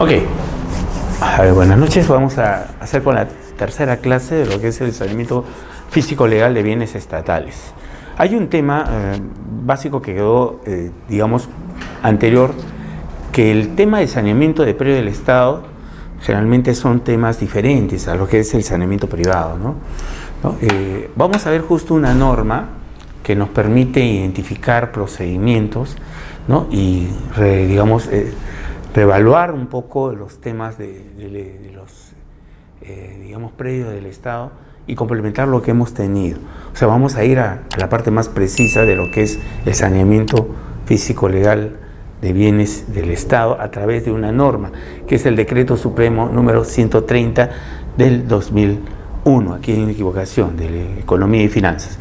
Ok, buenas noches. Vamos a hacer con la tercera clase de lo que es el saneamiento físico-legal de bienes estatales. Hay un tema básico que quedó, digamos, anterior, que el tema de saneamiento de predio del Estado generalmente son temas diferentes a lo que es el saneamiento privado, ¿no? Vamos a ver justo una norma que nos permite identificar procedimientos, ¿no? Y, digamos, reevaluar un poco los temas de los, digamos, predios del Estado y complementar lo que hemos tenido. O sea, vamos a ir a la parte más precisa de lo que es el saneamiento físico-legal de bienes del Estado a través de una norma, que es el Decreto Supremo número 130 del 2001, aquí hay una equivocación, de Economía y Finanzas.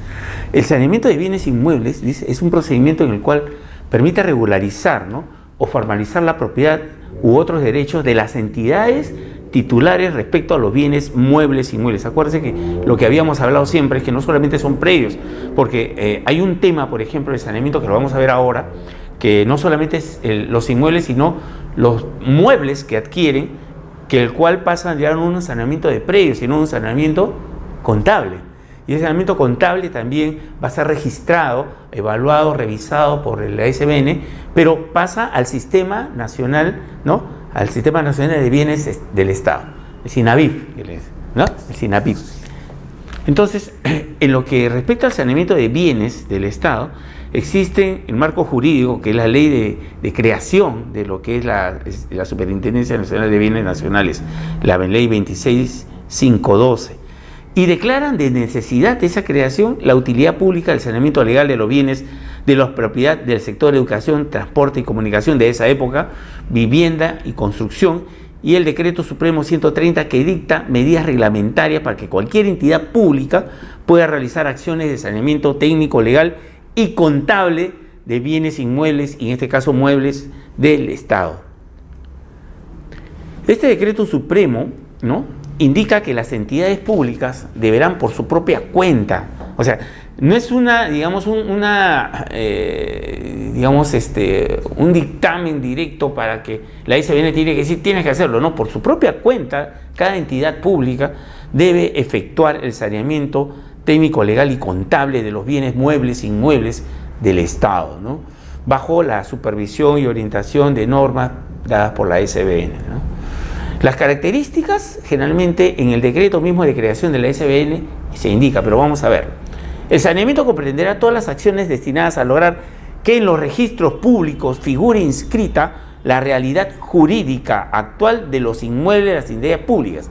El saneamiento de bienes inmuebles, dice, es un procedimiento en el cual permite regularizar, ¿no?, o formalizar la propiedad u otros derechos de las entidades titulares respecto a los bienes muebles e inmuebles. Acuérdense que lo que habíamos hablado siempre es que no solamente son predios, porque hay un tema, por ejemplo, de saneamiento que lo vamos a ver ahora, que no solamente es los inmuebles, sino los muebles que adquieren, que el cual pasan ya no un saneamiento de predios, sino un saneamiento contable. Y ese saneamiento contable también va a ser registrado, evaluado, revisado por la SBN, pero pasa al Sistema Nacional, ¿no?, al Sistema Nacional de Bienes del Estado, el SINABIF, ¿no?, el SINABIF. Entonces, en lo que respecta al saneamiento de bienes del Estado, existe el marco jurídico, que es la ley de creación de lo que es la Superintendencia Nacional de Bienes Nacionales, la ley 26512, y declaran de necesidad de esa creación la utilidad pública del saneamiento legal de los bienes de la propiedad del sector educación, transporte y comunicación de esa época, vivienda y construcción, y el Decreto Supremo 130, que dicta medidas reglamentarias para que cualquier entidad pública pueda realizar acciones de saneamiento técnico, legal y contable de bienes inmuebles, y en este caso muebles del Estado. Este Decreto Supremo, ¿no?, indica que las entidades públicas deberán por su propia cuenta, o sea, no es una, digamos, un dictamen directo para que la SBN tiene que decir, tienes que hacerlo, no, por su propia cuenta, cada entidad pública debe efectuar el saneamiento técnico, legal y contable de los bienes muebles e inmuebles del Estado, ¿no?, bajo la supervisión y orientación de normas dadas por la SBN, ¿no? Las características, generalmente en el decreto mismo de creación de la SBN se indica, pero vamos a ver. El saneamiento comprenderá todas las acciones destinadas a lograr que en los registros públicos figure inscrita la realidad jurídica actual de los inmuebles de las entidades públicas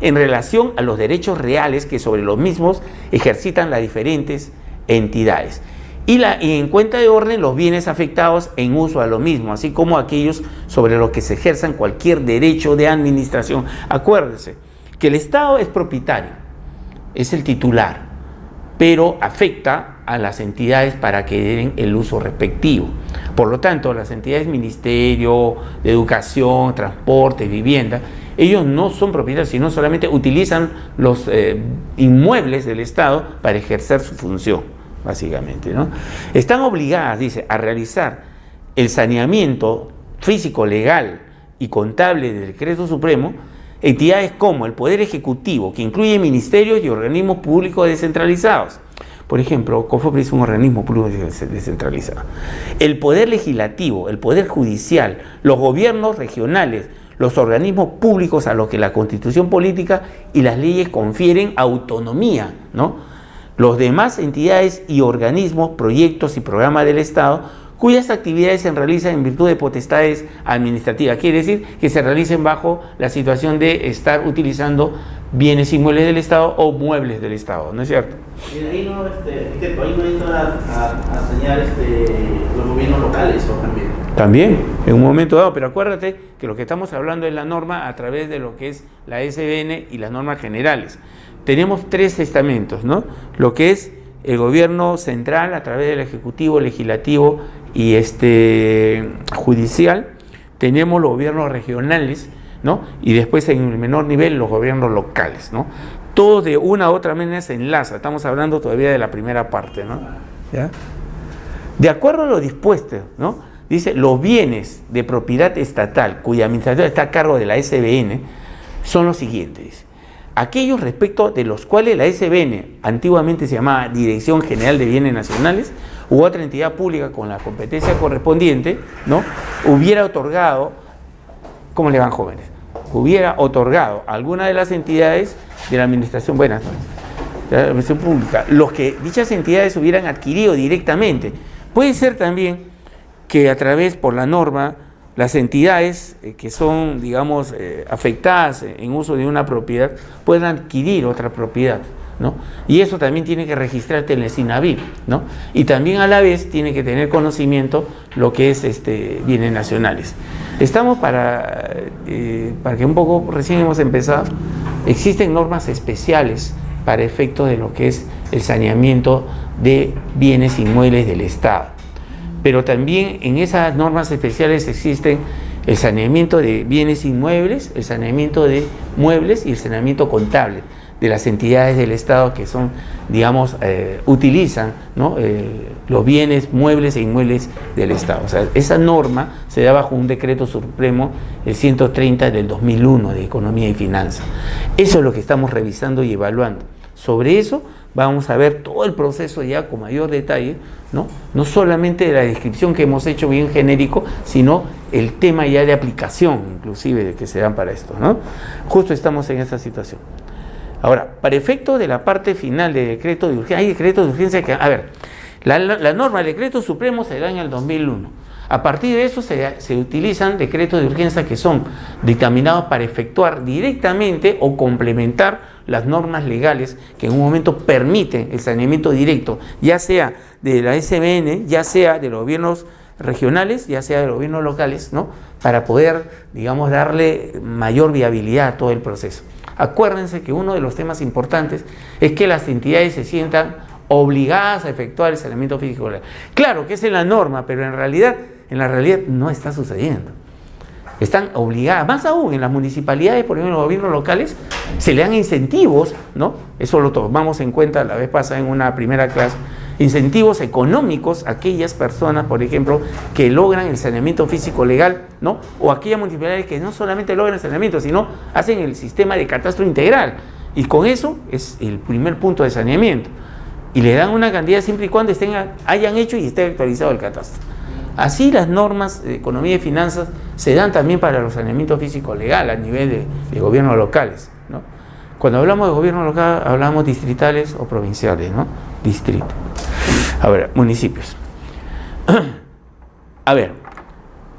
en relación a los derechos reales que sobre los mismos ejercitan las diferentes entidades. Y en cuenta de orden los bienes afectados en uso a lo mismo, así como aquellos sobre los que se ejerzan cualquier derecho de administración. Acuérdense que el Estado es propietario, es el titular, pero afecta a las entidades para que den el uso respectivo. Por lo tanto, las entidades Ministerio de Educación, Transporte, Vivienda, ellos no son propietarios, sino solamente utilizan los inmuebles del Estado para ejercer su función, básicamente, ¿no? Están obligadas, dice, a realizar el saneamiento físico, legal y contable del Decreto Supremo entidades como el Poder Ejecutivo, que incluye ministerios y organismos públicos descentralizados. Por ejemplo, COFEPRIS es un organismo público descentralizado. El Poder Legislativo, el Poder Judicial, los gobiernos regionales, los organismos públicos a los que la Constitución Política y las leyes confieren autonomía, ¿no? Los demás entidades y organismos, proyectos y programas del Estado cuyas actividades se realizan en virtud de potestades administrativas. Quiere decir que se realicen bajo la situación de estar utilizando bienes inmuebles del Estado o muebles del Estado, ¿no es cierto? Y ahí no, ahí no entra a señalar los gobiernos locales o también. También, en un momento dado, pero acuérdate que lo que estamos hablando es la norma a través de lo que es la SBN y las normas generales. Tenemos tres estamentos, ¿no? Lo que es el gobierno central a través del Ejecutivo, Legislativo y judicial. Tenemos los gobiernos regionales, ¿no? Y después en el menor nivel los gobiernos locales, ¿no? Todo de una u otra manera se enlaza. Estamos hablando todavía de la primera parte, ¿no? ¿Ya? De acuerdo a lo dispuesto, ¿no?, dice, los bienes de propiedad estatal cuya administración está a cargo de la SBN son los siguientes. Dice, aquellos respecto de los cuales la SBN, antiguamente se llamaba Dirección General de Bienes Nacionales, u otra entidad pública con la competencia correspondiente, ¿no?, hubiera otorgado, ¿cómo le van, jóvenes? Hubiera otorgado a alguna de las entidades de la administración, de la administración pública, los que dichas entidades hubieran adquirido directamente. Puede ser también que a través, por la norma, las entidades que son, digamos, afectadas en uso de una propiedad puedan adquirir otra propiedad, ¿no? Y eso también tiene que registrarte en el SINAVIP, ¿no? Y también a la vez tiene que tener conocimiento lo que es bienes nacionales. Estamos para que un poco, recién hemos empezado, existen normas especiales para efectos de lo que es el saneamiento de bienes inmuebles del Estado. Pero también en esas normas especiales existen el saneamiento de bienes inmuebles, el saneamiento de muebles y el saneamiento contable de las entidades del Estado que son, digamos, utilizan, ¿no?, los bienes muebles e inmuebles del Estado. O sea, esa norma se da bajo un decreto supremo, el 130 del 2001 de Economía y Finanzas. Eso es lo que estamos revisando y evaluando. Sobre eso vamos a ver todo el proceso ya con mayor detalle, ¿no? No solamente de la descripción que hemos hecho bien genérico, sino el tema ya de aplicación, inclusive, de que se dan para esto, ¿no? Justo estamos en esa situación. Ahora, para efecto de la parte final de decreto de urgencia, hay decretos de urgencia que, a ver, la norma del decreto supremo se da en el 2001. A partir de eso se utilizan decretos de urgencia que son dictaminados para efectuar directamente o complementar las normas legales que en un momento permiten el saneamiento directo, ya sea de la SBN, ya sea de los gobiernos regionales, ya sea de los gobiernos locales, ¿no?, para poder, digamos, darle mayor viabilidad a todo el proceso. Acuérdense que uno de los temas importantes es que las entidades se sientan obligadas a efectuar el saneamiento físico legal. Claro que es en la norma, pero en la realidad no está sucediendo. Están obligadas, más aún en las municipalidades, por ejemplo, en los gobiernos locales, se le dan incentivos, ¿no? Eso lo tomamos en cuenta la vez pasada en una primera clase, incentivos económicos a aquellas personas, por ejemplo, que logran el saneamiento físico legal, ¿no? O aquellas municipalidades que no solamente logran el saneamiento, sino hacen el sistema de catastro integral. Y con eso es el primer punto de saneamiento. Y le dan una cantidad siempre y cuando hayan hecho y esté actualizado el catastro. Así las normas de economía y finanzas se dan también para los saneamientos físico legal a nivel de gobiernos locales, ¿no? Cuando hablamos de gobierno local, hablamos distritales o provinciales, ¿no? Distrito. A ver, municipios. A ver,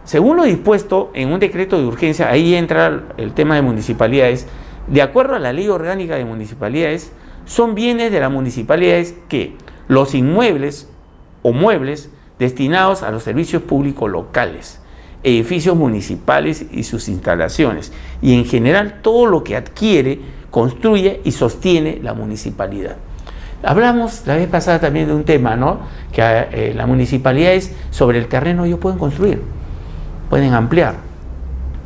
según lo dispuesto en un decreto de urgencia, ahí entra el tema de municipalidades. De acuerdo a la Ley Orgánica de Municipalidades, son bienes de las municipalidades que los inmuebles o muebles destinados a los servicios públicos locales, edificios municipales y sus instalaciones, y en general todo lo que adquiere, construye y sostiene la municipalidad. Hablamos la vez pasada también de un tema, ¿no?, que las municipalidades sobre el terreno ellos pueden construir, pueden ampliar,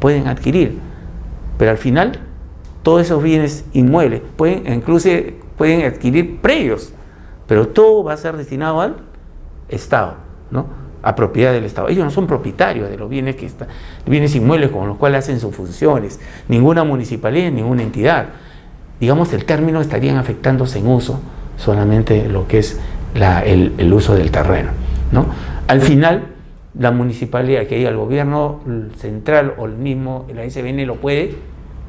pueden adquirir, pero al final todos esos bienes inmuebles pueden adquirir predios, pero todo va a ser destinado al Estado, ¿no?, a propiedad del Estado. Ellos no son propietarios de los bienes bienes inmuebles con los cuales hacen sus funciones, ninguna municipalidad, ninguna entidad. Digamos, el término estarían afectándose en uso solamente lo que es el uso del terreno, ¿no? Al final, la municipalidad, que diga el gobierno central o el mismo, la SBN lo puede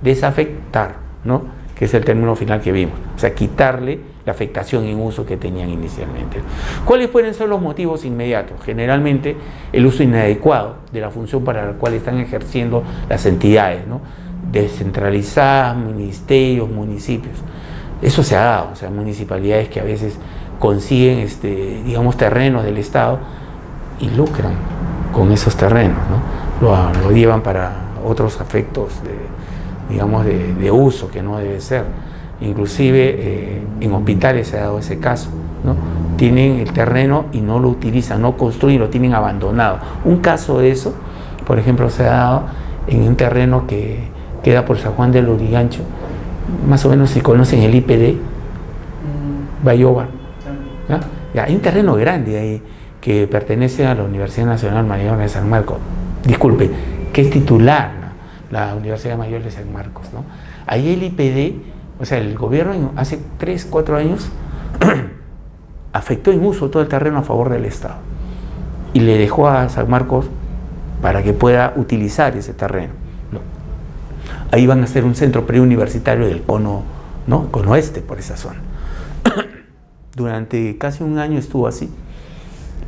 desafectar, ¿no?, que es el término final que vimos, o sea, quitarle la afectación en uso que tenían inicialmente. ¿Cuáles pueden ser los motivos inmediatos? Generalmente, el uso inadecuado de la función para la cual están ejerciendo las entidades, ¿no?, descentralizadas, ministerios, municipios. Eso se ha dado, o sea, municipalidades que a veces consiguen, digamos, terrenos del Estado y lucran con esos terrenos, ¿no? Lo llevan para otros efectos de uso que no debe ser. Inclusive en hospitales se ha dado ese caso, ¿no? Tienen el terreno y no lo utilizan, no construyen, lo tienen abandonado. Un caso de eso, por ejemplo, se ha dado en un terreno que queda por San Juan del Lurigancho, más o menos si conocen el IPD, Bayoba. Ya, hay un terreno grande ahí que pertenece a la Universidad Nacional Mayor de San Marcos, disculpe, que es titular, ¿no?, la Universidad Mayor de San Marcos, ¿no? Ahí el IPD, o sea, el gobierno hace 3, 4 años afectó en uso todo el terreno a favor del Estado y le dejó a San Marcos para que pueda utilizar ese terreno, ¿no? Ahí van a hacer un centro preuniversitario del cono, ¿no?, cono este, por esa zona. Durante casi un año estuvo así.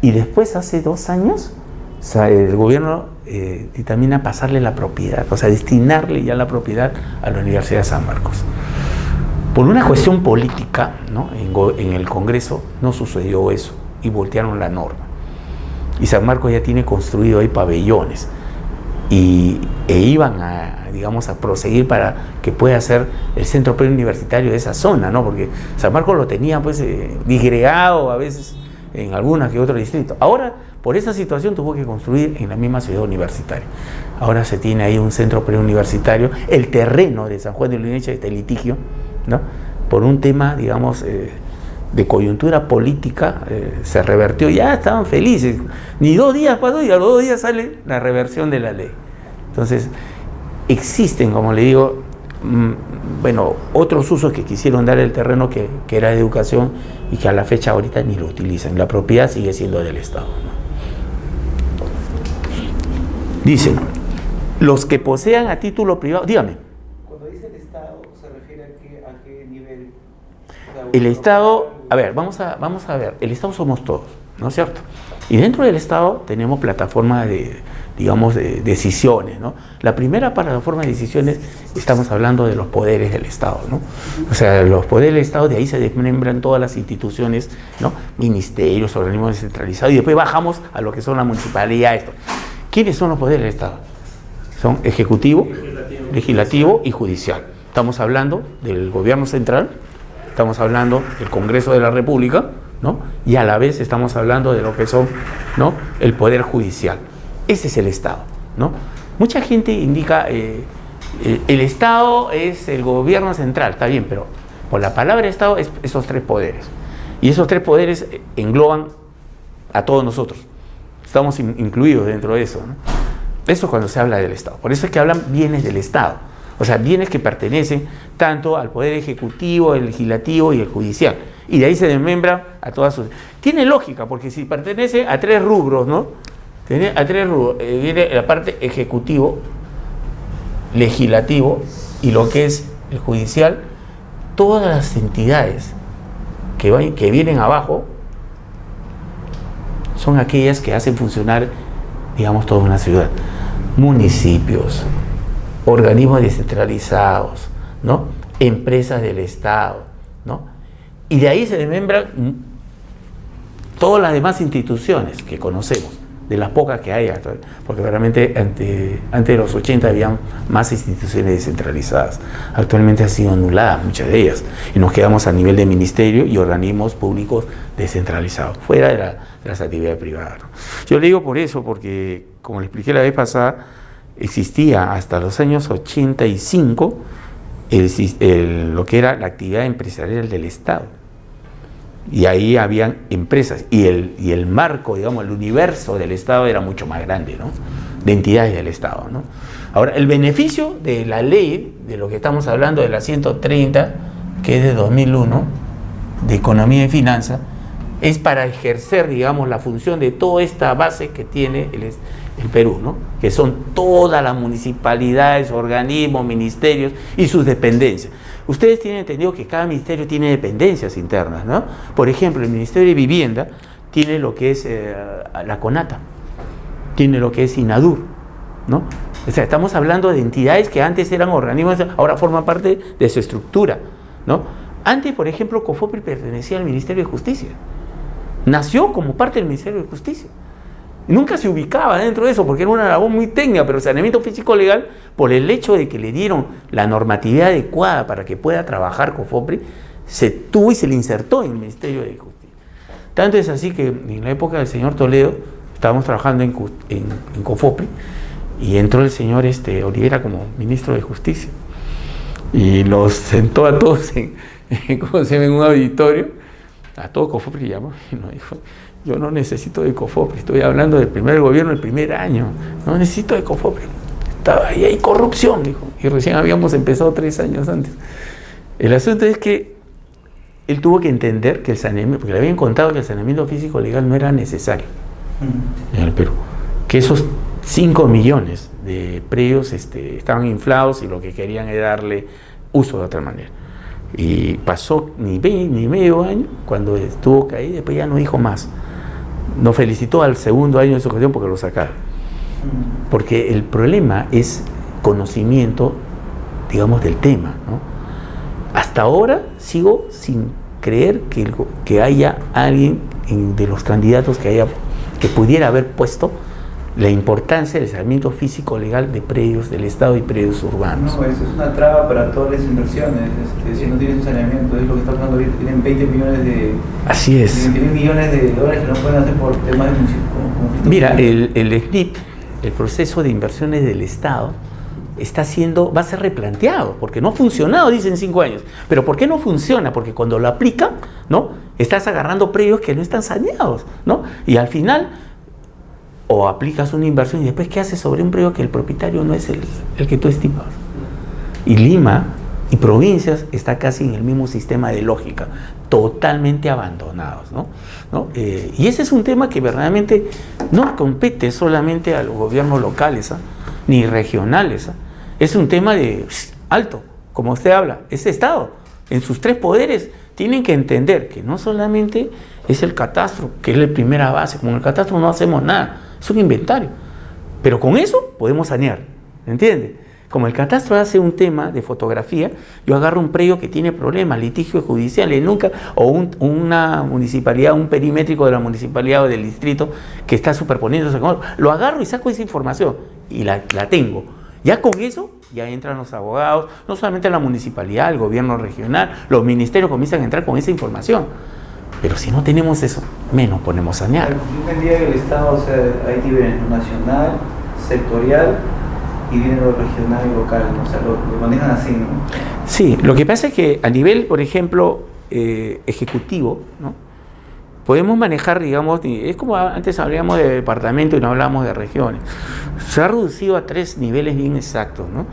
Y después, hace 2 años, o sea, el gobierno determina pasarle la propiedad, o sea, destinarle ya la propiedad a la Universidad de San Marcos. Por una cuestión política, ¿no?, en el Congreso no sucedió eso y voltearon la norma. Y San Marcos ya tiene construido ahí pabellones e iban a, digamos, a proseguir para que pueda ser el centro preuniversitario de esa zona, ¿no? Porque San Marcos lo tenía pues disgregado a veces en alguna que otro distrito. Ahora, por esa situación tuvo que construir en la misma ciudad universitaria. Ahora se tiene ahí un centro preuniversitario. El terreno de San Juan de Lurigancho está en litigio, ¿no?, por un tema, digamos, de coyuntura política, se revertió. Ya estaban felices. Ni 2 días pasó y a los 2 días sale la reversión de la ley. Entonces, existen, como le digo, bueno, otros usos que quisieron dar el terreno que era de educación y que a la fecha ahorita ni lo utilizan. La propiedad sigue siendo del Estado, ¿no? Dicen, los que posean a título privado, dígame. Cuando dice el Estado, ¿se refiere a qué nivel? El Estado, a ver, vamos a ver, el Estado somos todos, ¿no es cierto? Y dentro del Estado tenemos plataformas de, digamos, de decisiones, ¿no? La primera plataforma de decisiones, estamos hablando de los poderes del Estado, ¿no? O sea, los poderes del Estado, de ahí se desmembran todas las instituciones, ¿no?, ministerios, organismos descentralizados, y después bajamos a lo que son la municipalidad, esto. ¿Quiénes son los poderes del Estado? Son ejecutivo, legislativo y judicial. Estamos hablando del gobierno central, estamos hablando del Congreso de la República, ¿no?, y a la vez estamos hablando de lo que son, ¿no?, el Poder Judicial. Ese es el Estado, ¿no? Mucha gente indica, el Estado es el gobierno central, está bien, pero por la palabra Estado es esos 3 poderes. Y esos 3 poderes engloban a todos nosotros. Estamos incluidos dentro de eso, ¿no? Eso es cuando se habla del Estado. Por eso es que hablan bienes del Estado. O sea, bienes que pertenecen tanto al Poder Ejecutivo, el Legislativo y el Judicial. Y de ahí se desmembra a todas sus... Tiene lógica, porque si pertenece a 3 rubros, ¿no? Tiene a 3 rubros. Viene la parte ejecutivo, legislativo y lo que es el judicial. Todas las entidades que vienen abajo son aquellas que hacen funcionar, digamos, toda una ciudad. Municipios, organismos descentralizados, ¿no?, empresas del Estado, ¿no? Y de ahí se desmembran todas las demás instituciones que conocemos, de las pocas que hay, porque realmente antes de los 80 había más instituciones descentralizadas. Actualmente han sido anuladas muchas de ellas y nos quedamos a nivel de ministerio y organismos públicos descentralizados, fuera de las actividades privadas, ¿no? Yo le digo por eso, porque como le expliqué la vez pasada, existía hasta los años 85 lo que era la actividad empresarial del Estado. Y ahí habían empresas, y el marco, digamos, el universo del Estado era mucho más grande, ¿no?, de entidades del Estado, ¿no? Ahora, el beneficio de la ley, de lo que estamos hablando, de la 130, que es de 2001, de Economía y Finanzas, es para ejercer, digamos, la función de toda esta base que tiene el Perú, ¿no?, que son todas las municipalidades, organismos, ministerios y sus dependencias. Ustedes tienen entendido que cada ministerio tiene dependencias internas, ¿no? Por ejemplo, el Ministerio de Vivienda tiene lo que es la CONATA, tiene lo que es INADUR, ¿no? O sea, estamos hablando de entidades que antes eran organismos, ahora forman parte de su estructura, ¿no? Antes, por ejemplo, COFOPRI pertenecía al Ministerio de Justicia. Nació como parte del Ministerio de Justicia. Nunca se ubicaba dentro de eso porque era una labor muy técnica, pero saneamiento físico legal, por el hecho de que le dieron la normatividad adecuada para que pueda trabajar COFOPRI, se tuvo y se le insertó en el Ministerio de Justicia. Tanto es así que en la época del señor Toledo estábamos trabajando en COFOPRI y entró el señor Olivera como ministro de Justicia y los sentó a todos en un auditorio, a todo COFOPRI llamó, y nos dijo: yo no necesito de Ecofopri, estoy hablando del primer gobierno, el primer año, no necesito de Ecofopri. Estaba ahí, hay corrupción, dijo, y recién habíamos empezado 3 años antes. El asunto es que él tuvo que entender que el saneamiento, porque le habían contado que el saneamiento físico legal no era necesario en el Perú, que esos 5 millones de predios estaban inflados y lo que querían era darle uso de otra manera. Y pasó ni medio año cuando estuvo caído, después ya no dijo más. Nos felicitó al segundo año de su gestión porque lo sacaron. Porque el problema es conocimiento, digamos, del tema, ¿no? Hasta ahora sigo sin creer que haya alguien de los candidatos que pudiera haber puesto la importancia del saneamiento físico legal de predios del Estado y predios urbanos. No, eso es una traba para todas las inversiones. Si no tienen saneamiento, es lo que está pasando ahorita. Tienen 20 millones de... Así es. 20 millones de dólares que no pueden hacer por temas de conflicto. Mira, el SNIP, el proceso de inversiones del Estado, va a ser replanteado, porque no ha funcionado, dicen 5 años. Pero ¿por qué no funciona? Porque cuando lo aplican, ¿no? Estás agarrando predios que no están saneados, ¿no? Y al final, o aplicas una inversión y después ¿qué haces sobre un predio que el propietario no es el que tú estimas? Y Lima y provincias está casi en el mismo sistema de lógica, totalmente abandonados, ¿no? Y ese es un tema que verdaderamente no compete solamente a los gobiernos locales, ni regionales. Es un tema de alto, como usted habla, ese Estado, en sus 3 poderes, tienen que entender que no solamente es el catastro, que es la primera base, como en el catastro no hacemos nada, es un inventario, pero con eso podemos sanear, ¿entiende? Como el catastro hace un tema de fotografía, yo agarro un predio que tiene problemas, litigios judiciales, o una municipalidad, un perimétrico de la municipalidad o del distrito que está superponiéndose con otro, lo agarro y saco esa información y la tengo. Ya con eso, ya entran los abogados, no solamente la municipalidad, el gobierno regional, los ministerios comienzan a entrar con esa información. Pero si no tenemos eso, menos podemos sanear. Yo entendía que el Estado, o sea, ahí tiene nacional, sectorial y viene lo regional y local, ¿no? O sea, lo manejan así, ¿no? Sí, lo que pasa es que a nivel, por ejemplo, ejecutivo, ¿no? Podemos manejar, digamos, es como antes hablábamos de departamento y no hablábamos de regiones. Se ha reducido a 3 niveles bien exactos, ¿no?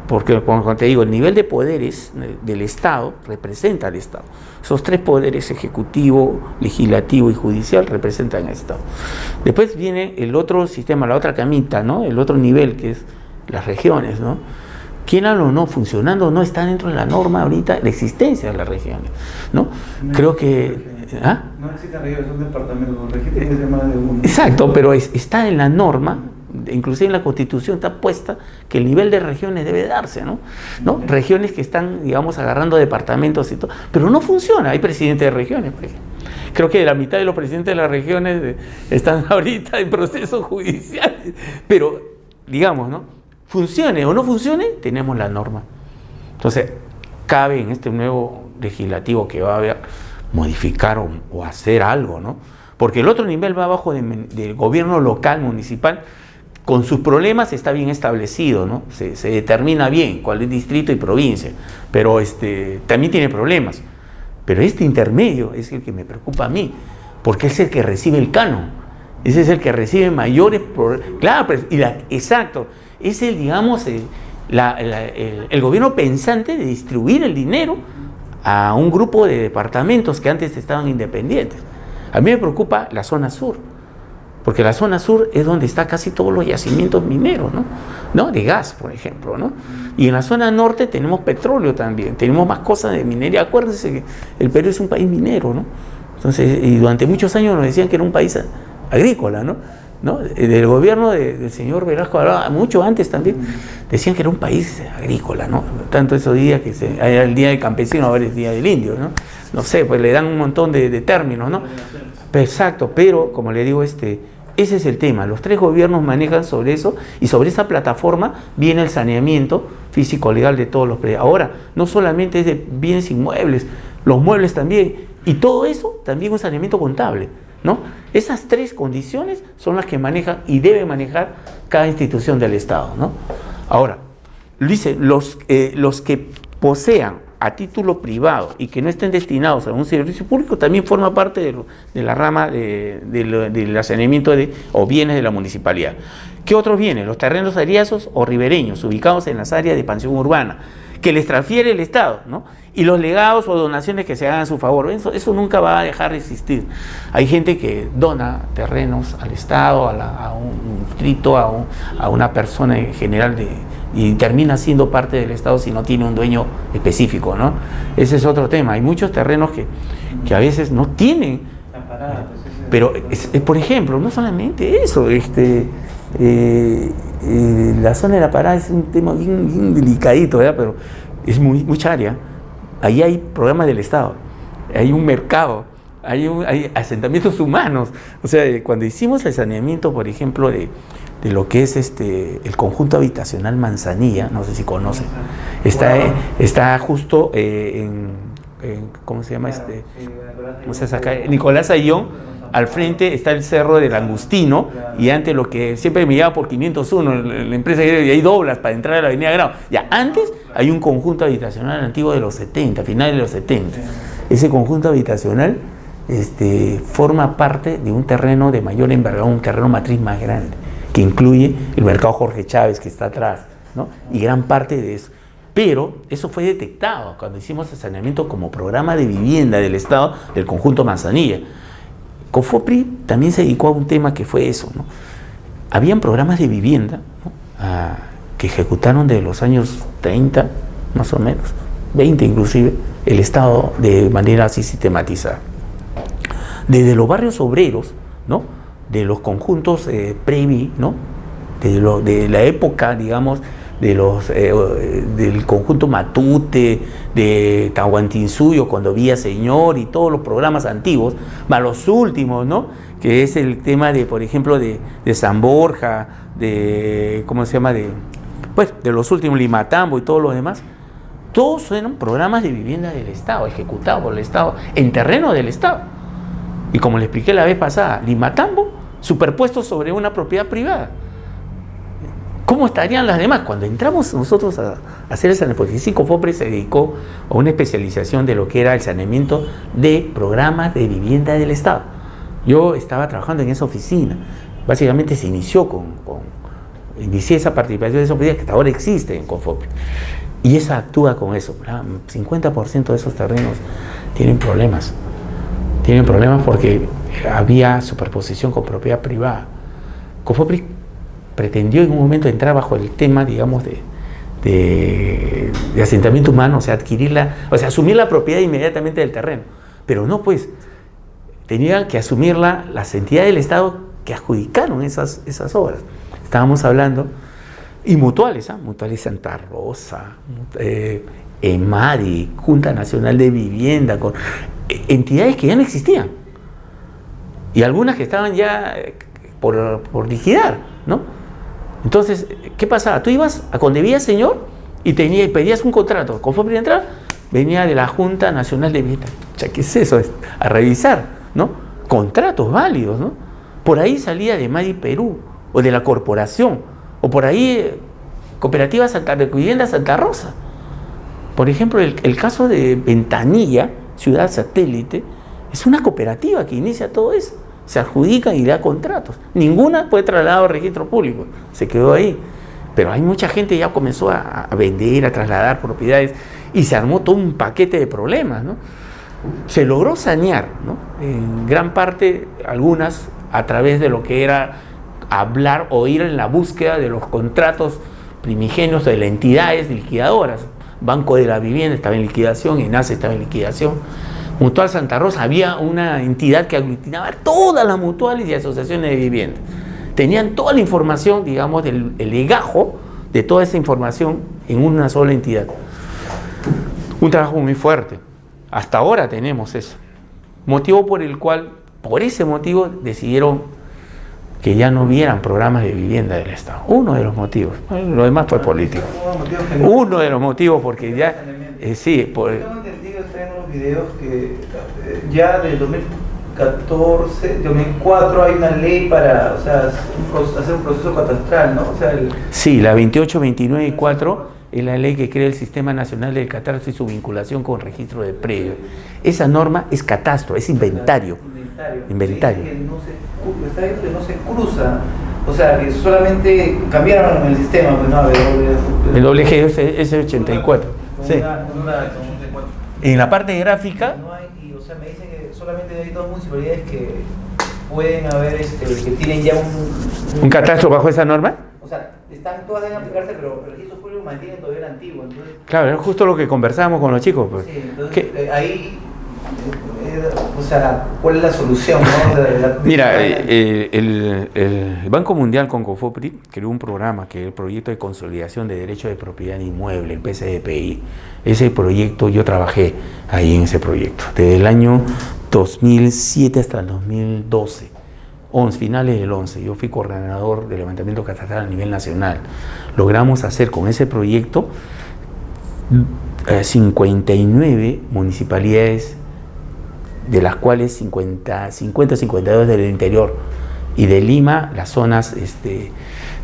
Porque, como te digo, el nivel de poderes del Estado representa al Estado. Esos 3 poderes, ejecutivo, legislativo y judicial, representan al Estado. Después viene el otro sistema, la otra camita, ¿no? El otro nivel, que es las regiones, ¿no? Quieran o no, funcionando o no, está dentro de la norma ahorita la existencia de las regiones, ¿no? Creo que... ¿Ah? No existen regiones, son departamentos, los regiones tienen que ser más de uno. Exacto, pero está en la norma, inclusive en la Constitución está puesta que el nivel de regiones debe darse, ¿no? Regiones que están, digamos, agarrando departamentos y todo, pero no funciona. Hay presidentes de regiones, por ejemplo. Creo que la mitad de los presidentes de las regiones están ahorita en procesos judiciales, pero, digamos, ¿no? Funcione o no funcione, tenemos la norma. Entonces, cabe en este nuevo legislativo que va a haber modificar o hacer algo, ¿no? Porque el otro nivel va abajo del gobierno local, municipal, con sus problemas está bien establecido, ¿no? Se determina bien cuál es distrito y provincia, pero también tiene problemas. Pero este intermedio es el que me preocupa a mí, porque es el que recibe el canon, ese es el que recibe mayores problemas. Claro, exacto, es el, digamos, el gobierno pensante de distribuir el dinero a un grupo de departamentos que antes estaban independientes. A mí me preocupa la zona sur, porque la zona sur es donde está casi todos los yacimientos mineros, ¿no? De gas, por ejemplo, ¿no? Y en la zona norte tenemos petróleo también, tenemos más cosas de minería. Acuérdense que el Perú es un país minero, ¿no? Entonces, y durante muchos años nos decían que era un país agrícola, ¿no? Del gobierno del señor Velasco, mucho antes también, decían que era un país agrícola, ¿no? Tanto esos días que era el día del campesino, ahora es el día del indio, ¿no? No sé, pues le dan un montón de términos, ¿no? Exacto, pero como le digo, ese es el tema. Los 3 gobiernos manejan sobre eso y sobre esa plataforma viene el saneamiento físico-legal de todos los predios. Ahora, no solamente es de bienes inmuebles, los muebles también, y todo eso también un saneamiento contable, ¿no? Esas 3 condiciones son las que maneja y debe manejar cada institución del Estado, ¿no? Ahora, dice, los que posean a título privado y que no estén destinados a un servicio público también forma parte de la rama del saneamiento o bienes de la municipalidad. ¿Qué otros bienes? Los terrenos ariazos o ribereños ubicados en las áreas de expansión urbana que les transfiere el Estado, ¿no? Y los legados o donaciones que se hagan a su favor. Eso nunca va a dejar de existir. Hay gente que dona terrenos al Estado, a un distrito, a una persona en general y termina siendo parte del Estado si no tiene un dueño específico, ¿no? Ese es otro tema. Hay muchos terrenos que a veces no tienen. Pero, por ejemplo, no solamente eso, la zona de la Parada es un tema bien delicadito, ¿verdad? Pero es mucha área. Ahí hay programas del Estado, hay un mercado, hay asentamientos humanos. O sea, cuando hicimos el saneamiento, por ejemplo, de lo que es el conjunto habitacional Manzanilla, no sé si conocen, está justo ¿cómo se llama? Nicolás Ayllón. Al frente está el Cerro del Angustino y antes lo que siempre me llevaba por 501, la empresa, y ahí doblas para entrar a la Avenida Grau. Ya antes hay un conjunto habitacional antiguo de los 70, finales de los 70. Ese conjunto habitacional forma parte de un terreno de mayor envergadura, un terreno matriz más grande, que incluye el mercado Jorge Chávez que está atrás, ¿no? Y gran parte de eso. Pero eso fue detectado cuando hicimos el saneamiento como programa de vivienda del Estado del conjunto Manzanilla. COFOPRI también se dedicó a un tema que fue eso, ¿no? Habían programas de vivienda, ¿no? Que ejecutaron de los años 30, más o menos, 20 inclusive, el Estado de manera así sistematizada. Desde los barrios obreros, ¿no? De los conjuntos previ, ¿no? De la época, digamos, del conjunto Matute, de Tahuantinsuyo, cuando Villaseñor y todos los programas antiguos, más los últimos, ¿no? Que es el tema de, por ejemplo, de San Borja, ¿cómo se llama? De los últimos, Limatambo y todos los demás. Todos eran programas de vivienda del Estado, ejecutados por el Estado, en terreno del Estado. Y como le expliqué la vez pasada, Limatambo superpuesto sobre una propiedad privada. ¿Cómo estarían las demás? Cuando entramos nosotros a hacer el saneamiento, porque sí, COFOPRI se dedicó a una especialización de lo que era el saneamiento de programas de vivienda del Estado. Yo estaba trabajando en esa oficina. Básicamente se inició inicié esa participación de esa oficina que hasta ahora existe en COFOPRI. Y esa actúa con eso. 50% de esos terrenos tienen problemas. Tienen problemas porque había superposición con propiedad privada. COFOPRI pretendió en un momento entrar bajo el tema, digamos, de asentamiento humano, o sea, asumir la propiedad inmediatamente del terreno. Pero no, pues, tenía que asumirla las entidades del Estado que adjudicaron esas obras. Estábamos hablando, y mutuales, Mutuales Santa Rosa, EMADI, Junta Nacional de Vivienda, con entidades que ya no existían. Y algunas que estaban ya por liquidar, ¿no? Entonces, ¿qué pasaba? Tú ibas a donde Villaseñor y pedías un contrato. COFOPRI entrar, venía de la Junta Nacional de Vivienda. ¿Qué es eso? A revisar, ¿no? Contratos válidos, ¿no? Por ahí salía de Madi Perú, o de la corporación, o por ahí Cooperativa de Vivienda Santa Rosa. Por ejemplo, el caso de Ventanilla, ciudad satélite, es una cooperativa que inicia todo eso. Se adjudican y da contratos. Ninguna fue trasladada al registro público, se quedó ahí. Pero hay mucha gente que ya comenzó a vender, a trasladar propiedades y se armó todo un paquete de problemas, ¿no? Se logró sanear, ¿no? En gran parte, algunas a través de lo que era hablar o ir en la búsqueda de los contratos primigenios de las entidades liquidadoras. Banco de la Vivienda estaba en liquidación, ENACE estaba en liquidación. Mutual Santa Rosa, había una entidad que aglutinaba todas las mutuales y asociaciones de vivienda. Tenían toda la información, digamos, el legajo de toda esa información en una sola entidad. Un trabajo muy fuerte. Hasta ahora tenemos eso. Motivo por el cual, por ese motivo, decidieron que ya no hubieran programas de vivienda del Estado. Uno de los motivos. Lo demás fue político. Uno de los motivos, porque ya... sí, tengo entendido, está en unos videos que ya del 2014, 2004 hay una ley para, o sea, hacer un proceso catastral, ¿no? O sea, sí, la 28, 29 y 4 es la ley que crea el Sistema Nacional del Catastro y su vinculación con registro de predios. Esa norma es catastro, es inventario. Inventario. Que no se cruza, o sea, que solamente cambiaron el sistema, pues no, el WG es 84. Sí. En la parte gráfica. No hay, o sea, me dicen que solamente hay 2 municipalidades que pueden haber, que tienen ya un catastro bajo esa norma. O sea, están todas deben aplicarse, pero el registro público mantiene todavía el antiguo. Entonces, claro, es justo lo que conversábamos con los chicos. Pues. Sí, entonces ahí, o sea, ¿cuál es la solución? ¿No? Mira, el Banco Mundial con COFOPRI creó un programa que es el Proyecto de Consolidación de Derecho de Propiedad Inmueble, el PCDPI. Ese proyecto, yo trabajé ahí en ese proyecto, desde el año 2007 hasta el 2012. Finales del 11, yo fui coordinador de levantamiento catastral a nivel nacional. Logramos hacer con ese proyecto 59 municipalidades, de las cuales 52 del interior, y de Lima, las zonas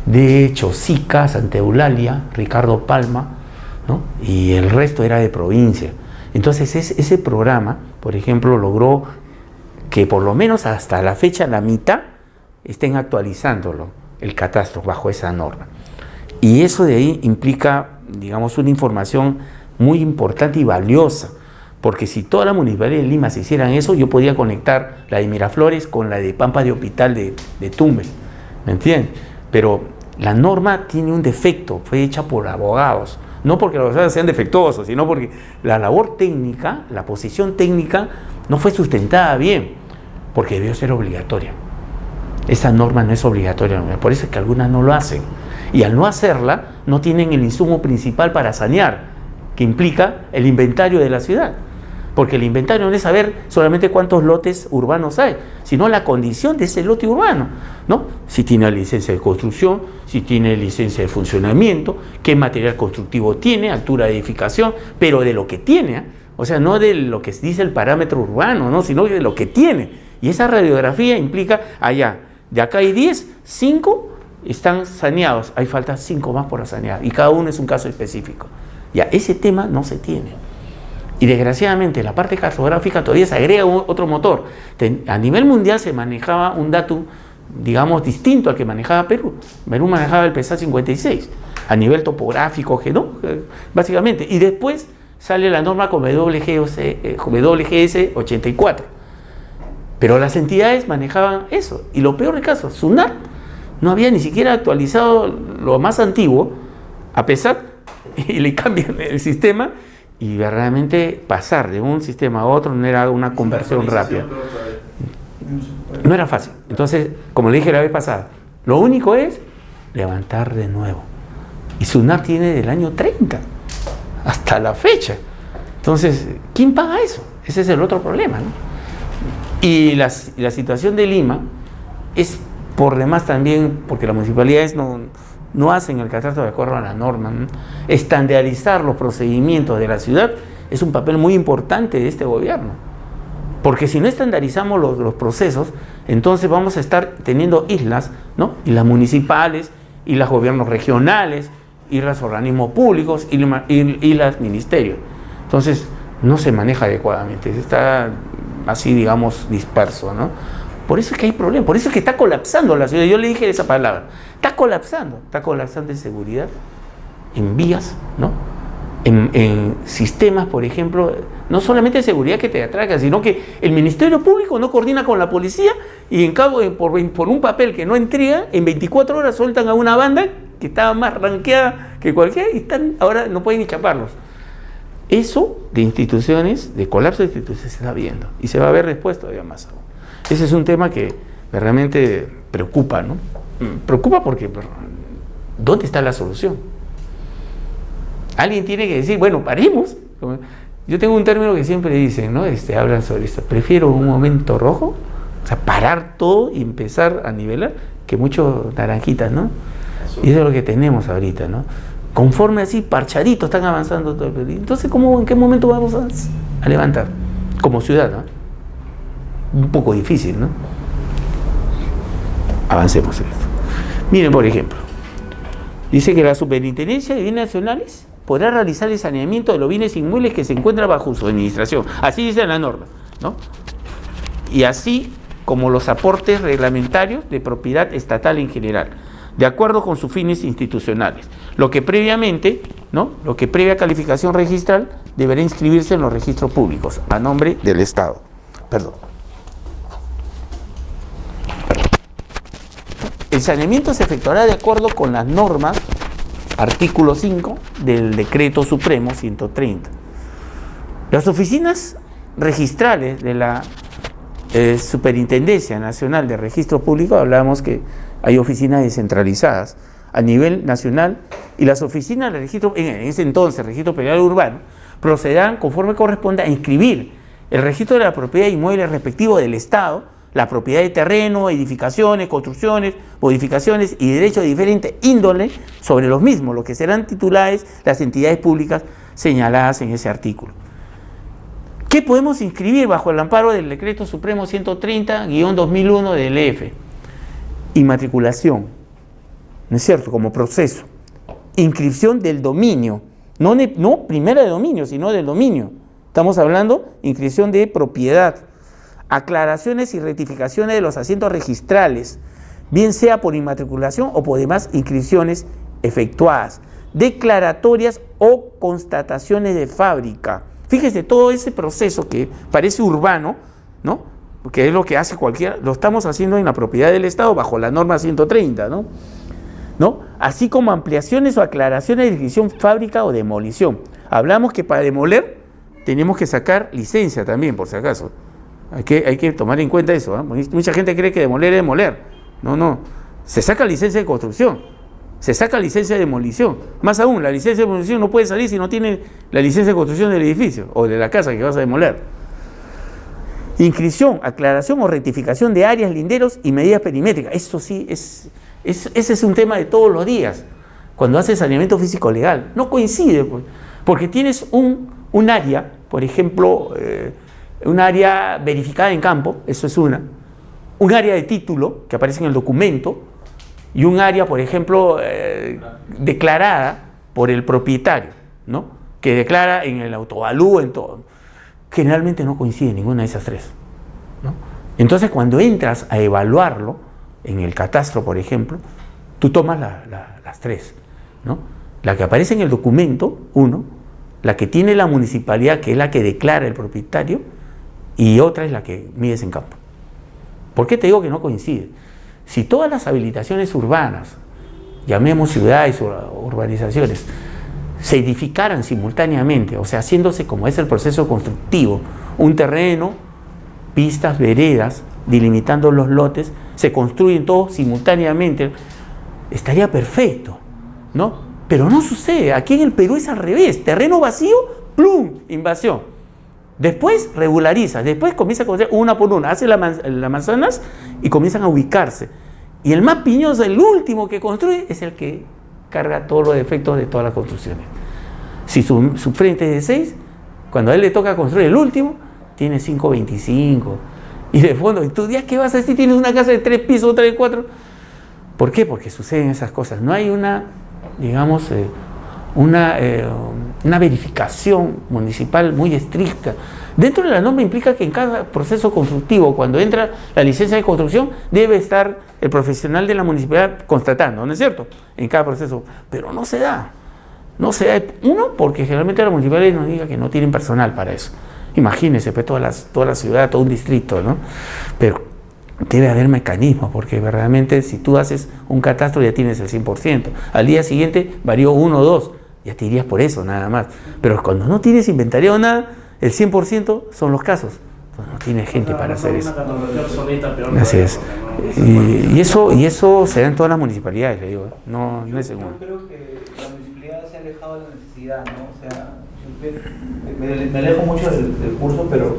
de Chosica, Santa Eulalia, Ricardo Palma, ¿no? Y el resto era de provincia. Entonces ese programa, por ejemplo, logró que por lo menos hasta la fecha la mitad estén actualizándolo, el catastro bajo esa norma. Y eso de ahí implica, digamos, una información muy importante y valiosa, porque si toda la municipalidad de Lima se hicieran eso, yo podía conectar la de Miraflores con la de Pampa de Hospital de Tumbes, ¿me entienden? Pero la norma tiene un defecto, fue hecha por abogados, no porque los abogados sean defectuosos, sino porque la labor técnica, la posición técnica, no fue sustentada bien, porque debió ser obligatoria. Esa norma no es obligatoria, por eso es que algunas no lo hacen. Y al no hacerla, no tienen el insumo principal para sanear, que implica el inventario de la ciudad. Porque el inventario no es saber solamente cuántos lotes urbanos hay, sino la condición de ese lote urbano, ¿no? Si tiene licencia de construcción, si tiene licencia de funcionamiento, qué material constructivo tiene, altura de edificación, pero de lo que tiene, ¿eh? O sea, no de lo que dice el parámetro urbano, ¿no? Sino de lo que tiene. Y esa radiografía implica, de acá hay 10, 5 están saneados, hay falta 5 más por sanear, y cada uno es un caso específico. Ya, ese tema no se tiene. Y desgraciadamente en la parte cartográfica todavía se agrega otro motor. A nivel mundial se manejaba un dato, digamos, distinto al que manejaba Perú. Perú manejaba el PESA 56, a nivel topográfico, ¿no? Básicamente. Y después sale la norma con WGS 84. Pero las entidades manejaban eso. Y lo peor del caso, SUNAT no había ni siquiera actualizado lo más antiguo, a pesar, y le cambian el sistema, y verdaderamente pasar de un sistema a otro no era una conversión rápida. No era fácil. Entonces, como le dije la vez pasada, lo único es levantar de nuevo. Y SUNAT tiene del año 30 hasta la fecha. Entonces, ¿quién paga eso? Ese es el otro problema, ¿no? Y la situación de Lima es por demás también, porque las municipalidades no hacen el catastro de acuerdo a la norma, ¿no? Estandarizar los procedimientos de la ciudad es un papel muy importante de este gobierno, porque si no estandarizamos los procesos, entonces vamos a estar teniendo islas, ¿no? Y las municipales, y los gobiernos regionales, y los organismos públicos, y los ministerios. Entonces no se maneja adecuadamente, está así, digamos, disperso, ¿no? Por eso es que hay problemas, por eso es que está colapsando la ciudad. Yo le dije esa palabra, está colapsando en seguridad, en vías, ¿no? En sistemas, por ejemplo, no solamente de seguridad que te atracan, sino que el Ministerio Público no coordina con la policía y en cabo, por un papel que no entrega, en 24 horas sueltan a una banda que estaba más ranqueada que cualquiera y ahora no pueden ni chaparlos. Eso de instituciones, de colapso de instituciones se está viendo y se va a ver después todavía más aún. Ese es un tema que realmente preocupa, ¿no? Preocupa porque ¿dónde está la solución? Alguien tiene que decir, bueno, paremos. Yo tengo un término que siempre dicen, ¿no? Hablan sobre esto. Prefiero un momento rojo, o sea, parar todo y empezar a nivelar, que muchos naranjitas, ¿no? Y eso es lo que tenemos ahorita, ¿no? Conforme así, parchaditos, están avanzando todo el periodo. Entonces, ¿en qué momento vamos a levantar? Como ciudad, ¿no? Un poco difícil, ¿no? Avancemos en esto. Miren, por ejemplo, dice que la Superintendencia de Bienes Nacionales podrá realizar el saneamiento de los bienes inmuebles que se encuentran bajo su administración. Así dice la norma, ¿no? Y así como los aportes reglamentarios de propiedad estatal en general, de acuerdo con sus fines institucionales. Lo que previamente, ¿no? Lo que previa calificación registral deberá inscribirse en los registros públicos a nombre del Estado. Perdón. El saneamiento se efectuará de acuerdo con las normas, artículo 5 del Decreto Supremo 130. Las oficinas registrales de la Superintendencia Nacional de Registro Público, hablábamos que hay oficinas descentralizadas a nivel nacional, y las oficinas de registro, en ese entonces, registro penal urbano, procederán conforme corresponda a inscribir el registro de la propiedad inmueble respectivo del Estado, la propiedad de terreno, edificaciones, construcciones, modificaciones y derechos de diferente índole sobre los mismos, lo que serán titulares las entidades públicas señaladas en ese artículo. ¿Qué podemos inscribir bajo el amparo del Decreto Supremo 130-2001 del EF? Inmatriculación, ¿no es cierto?, como proceso. Inscripción del dominio, no primera de dominio, sino del dominio. Estamos hablando de inscripción de propiedad. Aclaraciones y rectificaciones de los asientos registrales, bien sea por inmatriculación o por demás inscripciones efectuadas. Declaratorias o constataciones de fábrica. Fíjese, todo ese proceso que parece urbano, ¿no?, porque es lo que hace cualquiera, lo estamos haciendo en la propiedad del Estado bajo la norma 130, ¿no? Así como ampliaciones o aclaraciones de inscripción, fábrica o demolición. Hablamos que para demoler tenemos que sacar licencia también, por si acaso. Hay que tomar en cuenta eso, ¿eh? Mucha gente cree que demoler es demoler. No. Se saca licencia de construcción, se saca licencia de demolición. Más aún, la licencia de demolición no puede salir si no tiene la licencia de construcción del edificio o de la casa que vas a demoler. Inscripción, aclaración o rectificación de áreas, linderos y medidas perimétricas. Eso sí, ese es un tema de todos los días. Cuando haces saneamiento físico legal, no coincide, pues, porque tienes un área, por ejemplo, un área verificada en campo, eso es un área de título que aparece en el documento, y un área, por ejemplo, declarada por el propietario, ¿no?, que declara en el autovalúo, en todo. Generalmente no coincide ninguna de esas tres, ¿no? Entonces, cuando entras a evaluarlo en el catastro, por ejemplo, tú tomas las tres, ¿no? La que aparece en el documento, la que tiene la municipalidad, que es la que declara el propietario, y otra es la que mides en campo. ¿Por qué te digo que no coincide? Si todas las habilitaciones urbanas, llamemos ciudades o urbanizaciones, se edificaran simultáneamente, o sea, haciéndose como es el proceso constructivo, un terreno, pistas, veredas, delimitando los lotes, se construyen todos simultáneamente, estaría perfecto, ¿no? Pero no sucede. Aquí en el Perú es al revés: terreno vacío, ¡plum!, invasión. Después regulariza, después comienza a construir una por una, hace las manzanas y comienzan a ubicarse. Y el más piñoso, el último que construye, es el que carga todos los defectos de todas las construcciones. Si su frente es de 6, cuando a él le toca construir el último, tiene 5.25. Y de fondo, ¿tú ya qué vas a decir? Tienes una casa de 3 pisos, otra de 4. ¿Por qué? Porque suceden esas cosas. No hay una verificación municipal muy estricta. Dentro de la norma implica que en cada proceso constructivo, cuando entra la licencia de construcción, debe estar el profesional de la municipalidad constatando, ¿no es cierto?, en cada proceso. Pero no se da. Uno, porque generalmente la municipalidad nos diga que no tienen personal para eso. Imagínense, pues, toda la ciudad, todo un distrito, ¿no? Pero debe haber mecanismos, porque verdaderamente si tú haces un catastro ya tienes el 100%. Al día siguiente varió 1 o 2, ya te irías por eso nada más. Pero cuando no tienes inventariado nada, el 100% son los casos. Entonces no tienes gente para hacer eso. Así es. Y eso se da en todas las municipalidades, le digo. No es seguro. Yo creo que la municipalidad se ha alejado de la necesidad, ¿no? O sea, me alejo mucho del curso, pero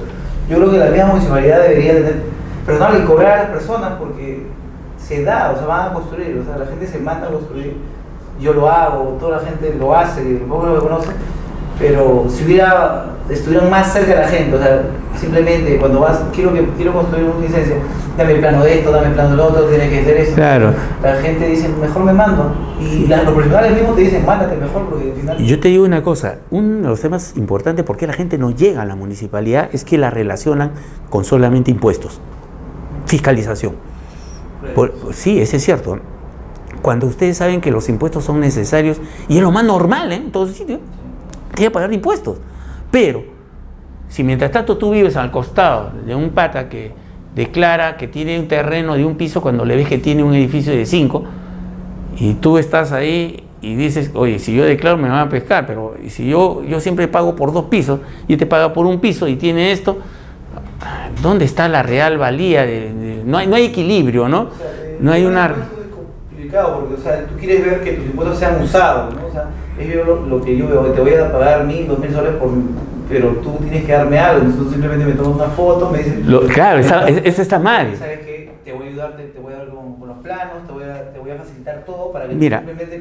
yo creo que la misma municipalidad debería tener personal y cobrar a las personas, porque se da, o sea, van a construir, o sea, la gente se manda a construir. Yo lo hago, toda la gente lo hace, el pueblo lo conoce, pero si estuvieran más cerca de la gente, o sea, simplemente cuando vas, quiero construir una licencia, dame el plano de esto, dame el plano del otro, tienes que hacer eso. Claro. La gente dice, mejor me mando. Y los profesionales mismos te dicen, mándate mejor, porque al final... Yo te digo una cosa, uno de los temas importantes por qué la gente no llega a la municipalidad es que la relacionan con solamente impuestos, fiscalización. Sí, eso es cierto. Cuando ustedes saben que los impuestos son necesarios, y es lo más normal, en todos sitios, tienes que pagar impuestos. Pero, si mientras tanto tú vives al costado de un pata que declara que tiene un terreno de un piso cuando le ves que tiene un edificio de 5, y tú estás ahí y dices, oye, si yo declaro me van a pescar, pero si yo siempre pago por 2 pisos y te paga por un piso y tiene esto, ¿dónde está la real valía? No hay equilibrio, ¿no? O sea, no hay una... Es complicado porque, o sea, tú quieres ver que tus impuestos sean usados, ¿no? O sea, es lo que yo veo, te voy a pagar 1.000, 2.000 soles pero tú tienes que darme algo, entonces tú simplemente me tomas una foto, me dices... Claro, eso está mal. ¿Sabes qué? Te voy a ayudar, te voy a dar con los planos, te voy a facilitar todo para que Mira, tú simplemente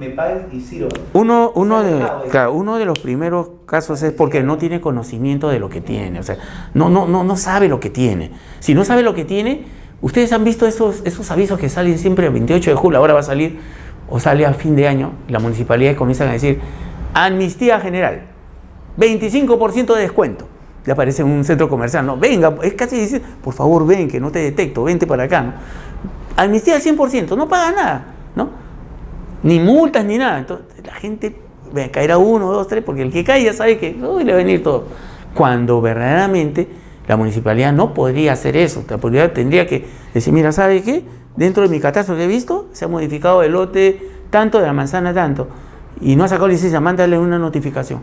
me pagues y sirva. Uno de los primeros casos es porque no tiene conocimiento de lo que tiene, o sea, no sabe lo que tiene. Si no sabe lo que tiene, ustedes han visto esos avisos que salen siempre el 28 de julio, ahora va a salir, o sale a fin de año, la municipalidad comienzan a decir, amnistía general, 25% de descuento. Le aparece en un centro comercial, no, venga, es casi decir, por favor ven, que no te detecto, vente para acá, ¿no? Amnistía al 100%, no paga nada, ¿no? Ni multas ni nada. Entonces la gente caerá 1, 2, 3, porque el que cae ya sabe que le va a venir todo. Cuando verdaderamente la municipalidad no podría hacer eso, la municipalidad tendría que decir, mira, ¿sabe qué? Dentro de mi catastro que he visto, se ha modificado el lote tanto, de la manzana tanto, y no ha sacado licencia, mándale una notificación.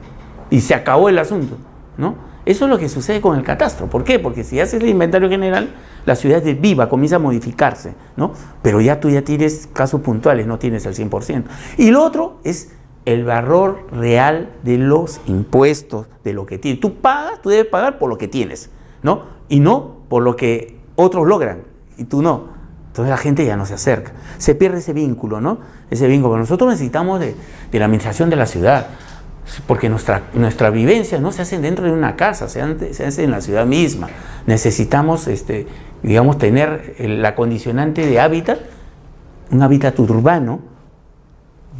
Y se acabó el asunto, ¿no? Eso es lo que sucede con el catastro. ¿Por qué? Porque si haces el inventario general, la ciudad es viva, comienza a modificarse, ¿no? Pero tú ya tienes casos puntuales, no tienes el 100%. Y lo otro es el valor real de los impuestos, de lo que tienes. Tú debes pagar por lo que tienes, ¿no? Y no por lo que otros logran, y tú no. Entonces la gente ya no se acerca. Se pierde ese vínculo, ¿no? Ese vínculo. Nosotros necesitamos de la administración de la ciudad, porque nuestra vivencia no se hace dentro de una casa, se hace en la ciudad misma. Necesitamos, digamos, tener la condicionante de hábitat, un hábitat urbano,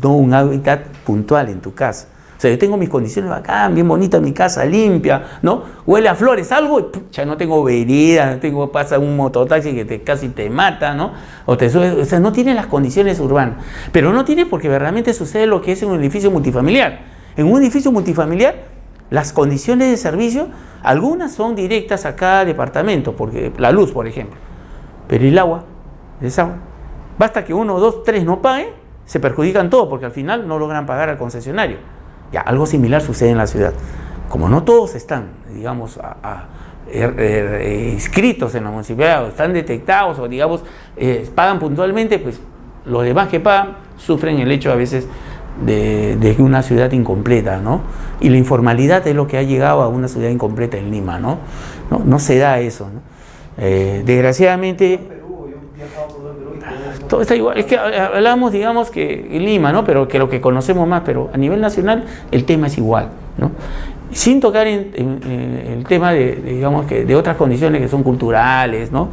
no un hábitat puntual en tu casa. O sea, yo tengo mis condiciones bacán, bien bonita mi casa, limpia, ¿no? Huele a flores, algo, y ya no tengo vereda, pasa un mototaxi que casi te mata, ¿no? O sea, no tiene las condiciones urbanas. Pero no tiene porque verdaderamente sucede lo que es en un edificio multifamiliar. En un edificio multifamiliar, las condiciones de servicio, algunas son directas a cada departamento, porque la luz, por ejemplo, pero el agua, basta que 1, 2, 3 no paguen, se perjudican todos, porque al final no logran pagar al concesionario. Ya, algo similar sucede en la ciudad. Como no todos están, digamos, inscritos en la municipalidad, o están detectados, o digamos, pagan puntualmente, pues los demás que pagan sufren el hecho a veces de una ciudad incompleta, ¿no? Y la informalidad es lo que ha llegado a una ciudad incompleta en Lima, ¿no? No se da eso, ¿no? Desgraciadamente, todo está igual. Es que hablamos, digamos, que en Lima, ¿no? Pero que lo que conocemos más, pero a nivel nacional el tema es igual, ¿no? Sin tocar en el tema digamos, que de otras condiciones que son culturales, ¿no?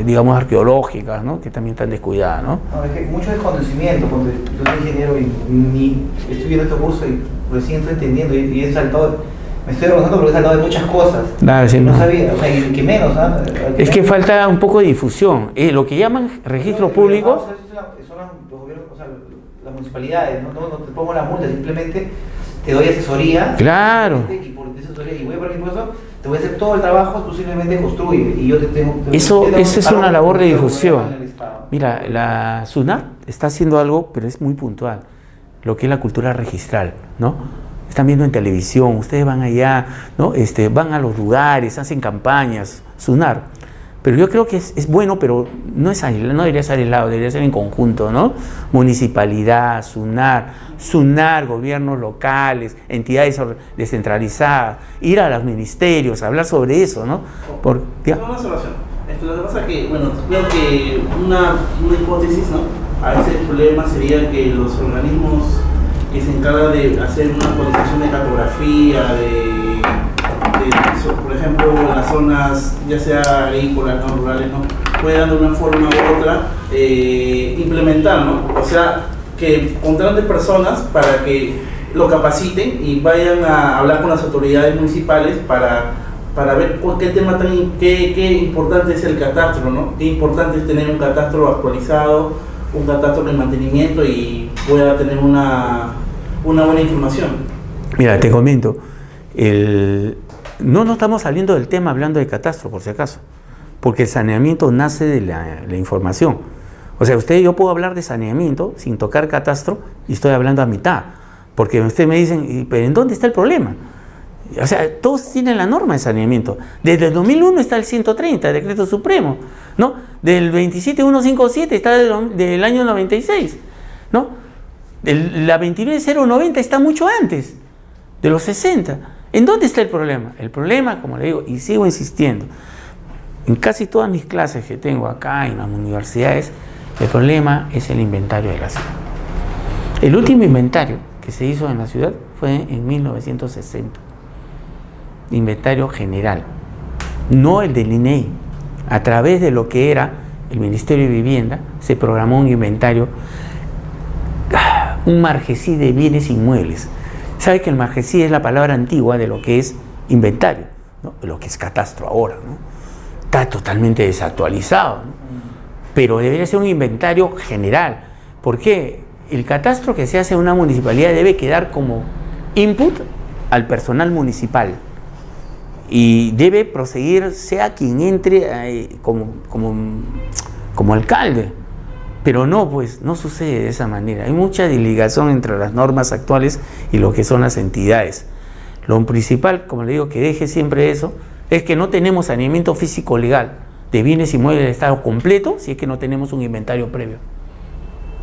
Digamos, arqueológicas, ¿no? Que también están descuidadas, ¿no? No, es que mucho desconocimiento, cuando yo soy ingeniero y estoy viendo este curso y recién estoy entendiendo y he saltado, me estoy avanzando porque he saltado de muchas cosas. Claro, sí, no sabía, o sea, y que menos, ¿no? Es que falta un poco de difusión. Lo que llaman registros públicos. Son los gobiernos, o sea, las municipalidades, no te pongo la multa, simplemente te doy asesoría. Claro. Y por asesoría y voy a pagar impuestos, te voy a hacer todo el trabajo, tú simplemente construye y yo te tengo. Eso es una labor de difusión. Mira, la SUNAT está haciendo algo, pero es muy puntual, lo que es la cultura registral, ¿no? Están viendo en televisión, ustedes van allá, ¿no? Van a los lugares, hacen campañas, SUNAR. Pero yo creo que es bueno, pero no debería ser aislado, debería ser en conjunto, ¿no? Municipalidad, SUNAR, gobiernos locales, entidades descentralizadas, ir a los ministerios, hablar sobre eso, ¿no? Una observación. Lo que pasa es que, bueno, creo que una hipótesis, ¿no? A veces el problema sería que los organismos que se encargan de hacer una actualización de cartografía, por ejemplo, en las zonas, ya sea agrícolas, ¿no? Rurales, ¿no? Puedan de una forma u otra implementar, ¿no? O sea, que contraten personas para que lo capaciten y vayan a hablar con las autoridades municipales para ver qué tema qué importante es el catastro, ¿no? Qué importante es tener un catastro actualizado, un catastro de mantenimiento y pueda tener una buena información. Mira, te comento, no estamos saliendo del tema hablando de catastro, por si acaso, porque el saneamiento nace de la información. O sea, yo puedo hablar de saneamiento sin tocar catastro y estoy hablando a mitad, porque ustedes me dicen, ¿pero en dónde está el problema? O sea, todos tienen la norma de saneamiento. Desde el 2001 está el 130, el decreto supremo, ¿no? Del 27157 está del año 96, ¿no? La 29090 está mucho antes, de los 60. ¿En dónde está el problema? El problema, como le digo, y sigo insistiendo, en casi todas mis clases que tengo acá en las universidades, el problema es el inventario de la ciudad. El último inventario que se hizo en la ciudad fue en 1960. Inventario general, no el del INEI. A través de lo que era el Ministerio de Vivienda se programó un inventario, un margesí de bienes inmuebles. Sabe que el margesí es la palabra antigua de lo que es inventario, ¿no? Lo que es catastro ahora, ¿no? Está totalmente desactualizado, ¿no? Pero debería ser un inventario general. ¿Por qué? El catastro que se hace en una municipalidad debe quedar como input al personal municipal y debe proseguir sea quien entre como alcalde, pero no, pues no sucede de esa manera. Hay mucha desligación entre las normas actuales y lo que son las entidades. Lo principal, como le digo, que deje siempre eso, es que no tenemos saneamiento físico legal de bienes inmuebles de estado completo si es que no tenemos un inventario previo.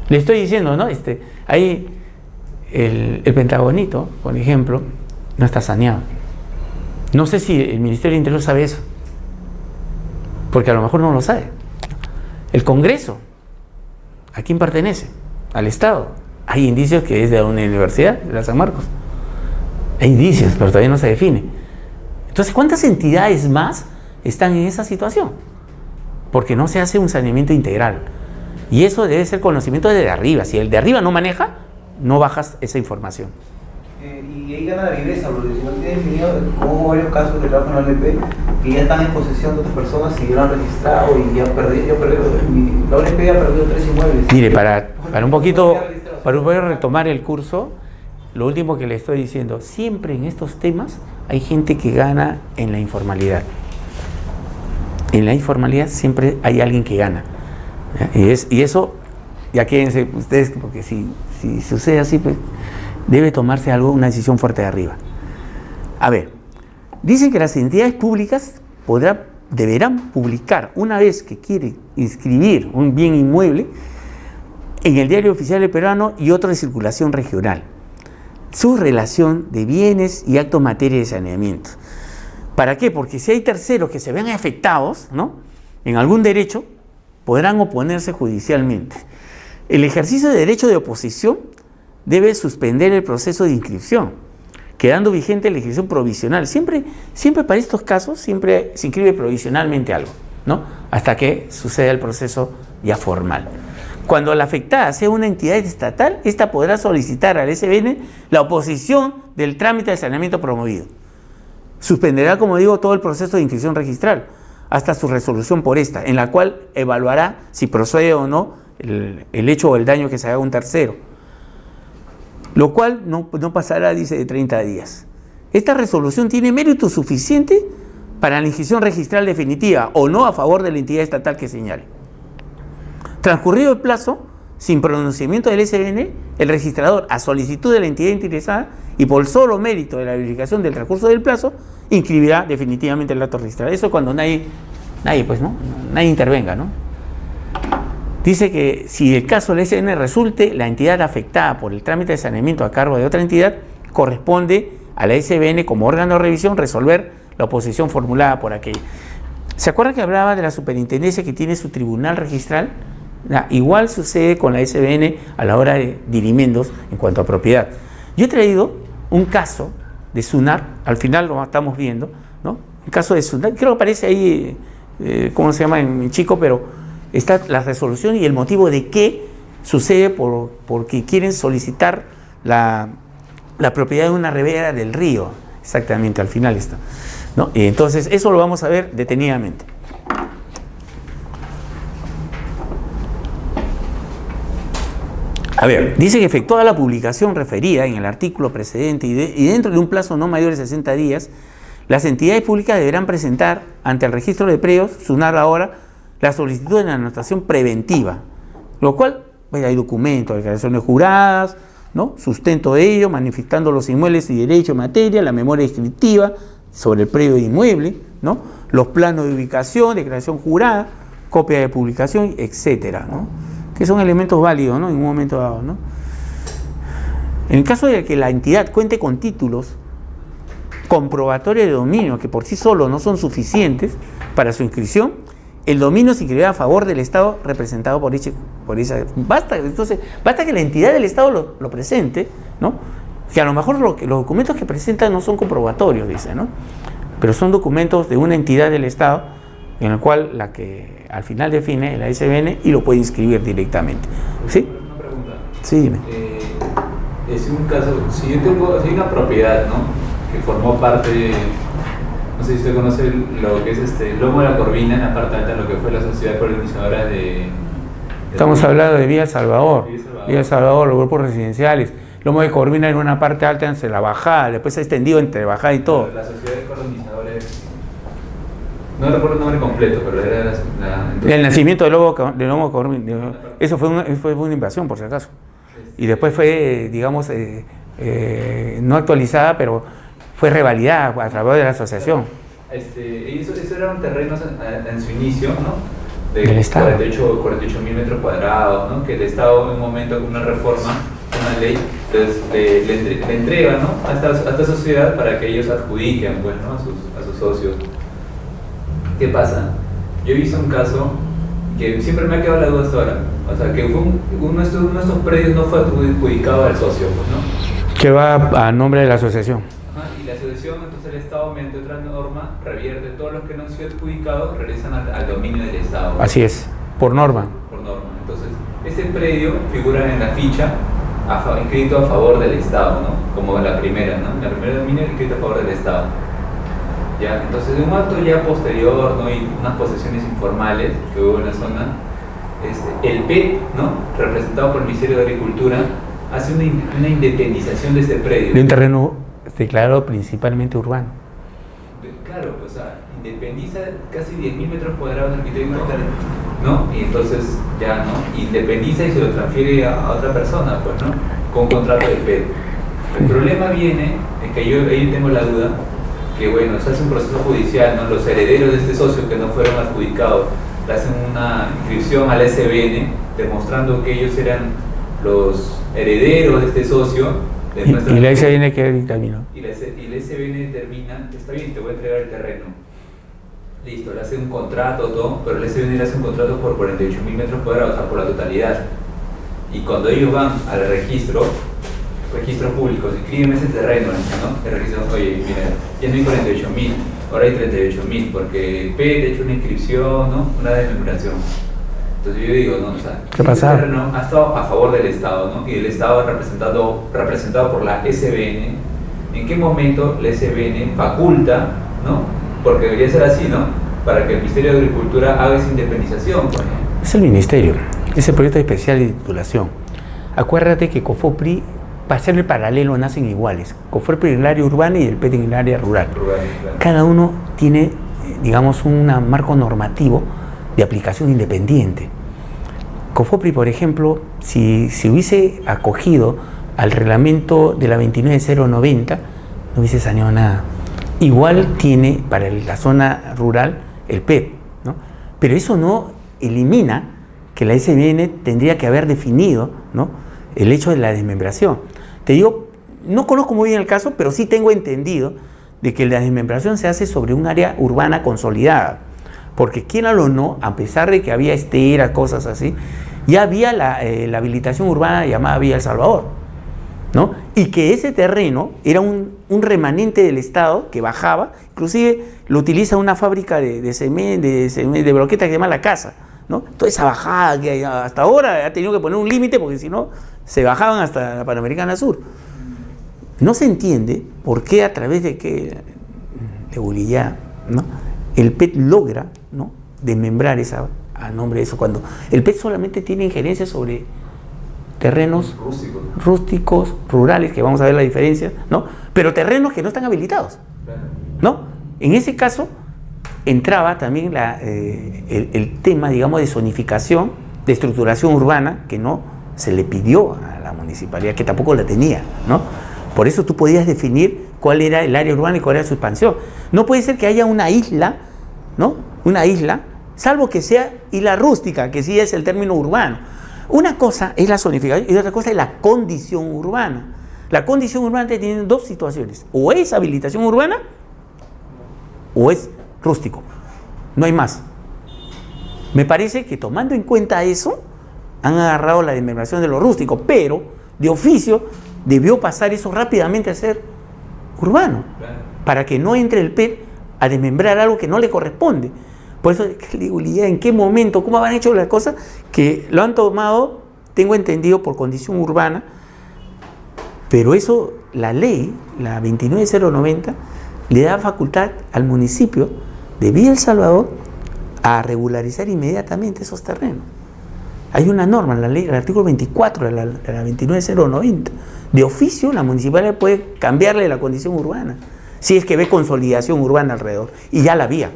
Le estoy diciendo, ¿no? Ahí el Pentagonito, por ejemplo, no está saneado. No sé si el Ministerio del Interior sabe eso, porque a lo mejor no lo sabe. El Congreso, ¿a quién pertenece? Al Estado. Hay indicios que es de una universidad, de la San Marcos. Hay indicios, pero todavía no se define. Entonces, ¿cuántas entidades más están en esa situación? Porque no se hace un saneamiento integral. Y eso debe ser conocimiento desde arriba. Si el de arriba no maneja, no bajas esa información. Y ahí gana la viveza, porque si no tiene definido, como varios casos que trabajan en la ONP, que ya están en posesión de otras personas y ya lo han registrado y ya perdido, la ONP ya perdió 3 inmuebles. Mire, para un poquito retomar el curso, lo último que le estoy diciendo, siempre en estos temas hay gente que gana en la informalidad. En la informalidad siempre hay alguien que gana. Y eso, ya quédense ustedes, porque si sucede así, pues debe tomarse una decisión fuerte de arriba. A ver, dicen que las entidades públicas deberán publicar, una vez que quieren inscribir un bien inmueble, en el Diario Oficial del Peruano y otro de circulación regional, su relación de bienes y actos en materia de saneamiento. ¿Para qué? Porque si hay terceros que se ven afectados, ¿no?, en algún derecho, podrán oponerse judicialmente. El ejercicio de derecho de oposición debe suspender el proceso de inscripción, quedando vigente la inscripción provisional. Siempre para estos casos, siempre se inscribe provisionalmente algo, ¿no?, hasta que suceda el proceso ya formal. Cuando la afectada sea una entidad estatal, esta podrá solicitar al SBN la oposición del trámite de saneamiento promovido. Suspenderá, como digo, todo el proceso de inscripción registral hasta su resolución por esta, en la cual evaluará si procede o no el hecho o el daño que se haga a un tercero, lo cual no pasará, dice, de 30 días. Esta resolución tiene mérito suficiente para la inscripción registral definitiva o no a favor de la entidad estatal que señale. Transcurrido el plazo, sin pronunciamiento del SBN, el registrador, a solicitud de la entidad interesada y por solo mérito de la verificación del transcurso del plazo, inscribirá definitivamente el dato registrado. Eso cuando nadie intervenga, ¿no? Dice que si el caso del SBN resulte, la entidad afectada por el trámite de saneamiento a cargo de otra entidad, corresponde a la SBN como órgano de revisión resolver la oposición formulada por aquella. ¿Se acuerdan que hablaba de la superintendencia que tiene su tribunal registral? Igual sucede con la SBN a la hora de dirimendos en cuanto a propiedad. Yo he traído un caso de SUNAR, al final lo estamos viendo, ¿no? El caso de SUNAR, creo que aparece ahí, ¿cómo se llama en chico? Pero está la resolución y el motivo de qué sucede porque quieren solicitar la propiedad de una ribera del río, exactamente, al final está, ¿no? Y entonces eso lo vamos a ver detenidamente. A ver, dice que efectuada la publicación referida en el artículo precedente y dentro de un plazo no mayor de 60 días, las entidades públicas deberán presentar ante el registro de predios, SUNAR ahora, la solicitud de la anotación preventiva, lo cual, pues, hay documentos, declaraciones juradas, ¿no? Sustento de ello, manifestando los inmuebles y derechos en materia, la memoria descriptiva sobre el predio de inmueble, ¿no? Los planos de ubicación, declaración jurada, copia de publicación, etcétera, ¿no? Que son elementos válidos, ¿no? En un momento dado, ¿no? En el caso de que la entidad cuente con títulos comprobatorios de dominio que por sí solos no son suficientes para su inscripción, el dominio se inscribirá a favor del Estado representado por esa. Entonces, basta que la entidad del Estado lo presente, ¿no? Que a lo mejor los documentos que presentan no son comprobatorios, dice, ¿no? Pero son documentos de una entidad del Estado en el cual la que al final define la SBN y lo puede inscribir directamente. ¿Sí? Una pregunta. Sí, dime. Es un caso, si hay una propiedad, ¿no? Que formó parte, no sé si usted conoce lo que es Lomo de la Corvina, en la parte alta, lo que fue la sociedad colonizadora de Estamos hablando de Villa Salvador. Villa Salvador, los grupos residenciales. Lomo de Corvina en una parte alta entre la bajada, después se ha extendido entre bajada y todo. La sociedad de colonizadores, no recuerdo el nombre completo, pero era el nacimiento de Lomo de Corvina. Eso fue una invasión, por si acaso. Y después fue, digamos, no actualizada, pero fue revalidada a través de la asociación. Eso eran terrenos en su inicio, ¿no? Del Estado. 48.000 metros cuadrados, ¿no? Que el Estado en un momento con una reforma, una ley, entonces le entrega, ¿no? a esta sociedad para que ellos adjudiquen, pues, ¿no? a sus socios. ¿Qué pasa? Yo he visto un caso que siempre me ha quedado la duda hasta ahora, o sea, que uno de estos predios no fue adjudicado al socio, pues, ¿no? Que va a nombre de la asociación. Y la asociación, entonces el Estado, mediante otra norma, revierte todos los que no han sido adjudicados, regresan al dominio del Estado. Así es, por norma. Por norma. Entonces, ese predio figura en la ficha inscrito a favor del Estado, ¿no? Como la primera, ¿no? La primera dominio inscrito a favor del Estado. ¿Ya? Entonces, de un acto ya posterior, ¿no? Y unas posesiones informales que hubo en la zona, el PET, ¿no? Representado por el Ministerio de Agricultura, hace una independización de este predio. De un terreno declarado principalmente urbano. Claro, o sea, independiza casi 10.000 metros cuadrados de arquitecto, ¿no? Y entonces ya, ¿no? Independiza y se lo transfiere a otra persona, pues, ¿no? Con contrato de PET. El problema viene, es que yo tengo la duda, que bueno, se hace un proceso judicial, ¿no? Los herederos de este socio que no fueron adjudicados le hacen una inscripción al SBN demostrando que ellos eran los herederos de este socio. Y la SBN que dictaminó. Y la SBN determina, está bien, te voy a entregar el terreno. Listo, le hace un contrato, todo, pero el SBN le hace un contrato por 48.000 metros cuadrados, o sea, por la totalidad. Y cuando ellos van al registro público, se inscriben ese terreno, ¿no? El registro, oye, mira, ya no hay 48.000, ahora hay 38.000, porque el PET ha hecho una inscripción, ¿no? Una desmembración. Entonces yo digo, no, o sea, ¿qué pasa? El terreno ha estado a favor del Estado, ¿no? Y el Estado representado por la SBN. ¿En qué momento la SBN faculta, ¿no? Porque debería ser así, ¿no? Para que el Ministerio de Agricultura haga esa independización, ¿no? Es el Ministerio, es el proyecto especial de titulación. Acuérdate que COFOPRI, para hacer el paralelo, nacen iguales. COFOPRI en el área urbana y el PET en el área rural. Claro. Cada uno tiene, digamos, un marco normativo de aplicación independiente. COFOPRI, por ejemplo, si hubiese acogido al reglamento de la 29090, no hubiese saneado nada. Igual tiene para la zona rural el PET, ¿no? Pero eso no elimina que la SBN tendría que haber definido, ¿no? El hecho de la desmembración. Te digo, no conozco muy bien el caso, pero sí tengo entendido de que la desmembración se hace sobre un área urbana consolidada. Porque quiera o no, a pesar de que había esteras, cosas así, ya había la habilitación urbana llamada Villa El Salvador, ¿no? Y que ese terreno era un remanente del Estado que bajaba, inclusive lo utiliza una fábrica de cemento, de broqueta que se llama La Casa, ¿no? Toda esa bajada que hasta ahora ha tenido que poner un límite porque si no se bajaban hasta la Panamericana Sur. No se entiende por qué a través de Bulillá, ¿no? El PET logra, ¿no? Desmembrar esa, a nombre de eso, cuando el PET solamente tiene injerencia sobre terrenos rústicos, rurales, que vamos a ver la diferencia, ¿no? Pero terrenos que no están habilitados, ¿no? En ese caso entraba también el tema, digamos, de zonificación, de estructuración urbana, que no se le pidió a la municipalidad, que tampoco la tenía, ¿no? Por eso tú podías definir cuál era el área urbana y cuál era su expansión. No puede ser que haya una isla, ¿no? Una isla, salvo que sea isla rústica, que sí es el término urbano. Una cosa es la zonificación y otra cosa es la condición urbana. La condición urbana tiene dos situaciones: o es habilitación urbana o es rústico. No hay más. Me parece que tomando en cuenta eso, han agarrado la desmembración de lo rústico, pero de oficio debió pasar eso rápidamente a ser urbano, para que no entre el PET a desmembrar algo que no le corresponde. Por eso digo, ¿en qué momento, cómo han hecho las cosas? Que lo han tomado, tengo entendido, por condición urbana, pero eso, la ley, la 29090, le da facultad al municipio de Villa El Salvador a regularizar inmediatamente esos terrenos. Hay una norma en la ley, el artículo 24 de la 29090. De oficio, la municipalidad puede cambiarle la condición urbana, si es que ve consolidación urbana alrededor, y ya la había.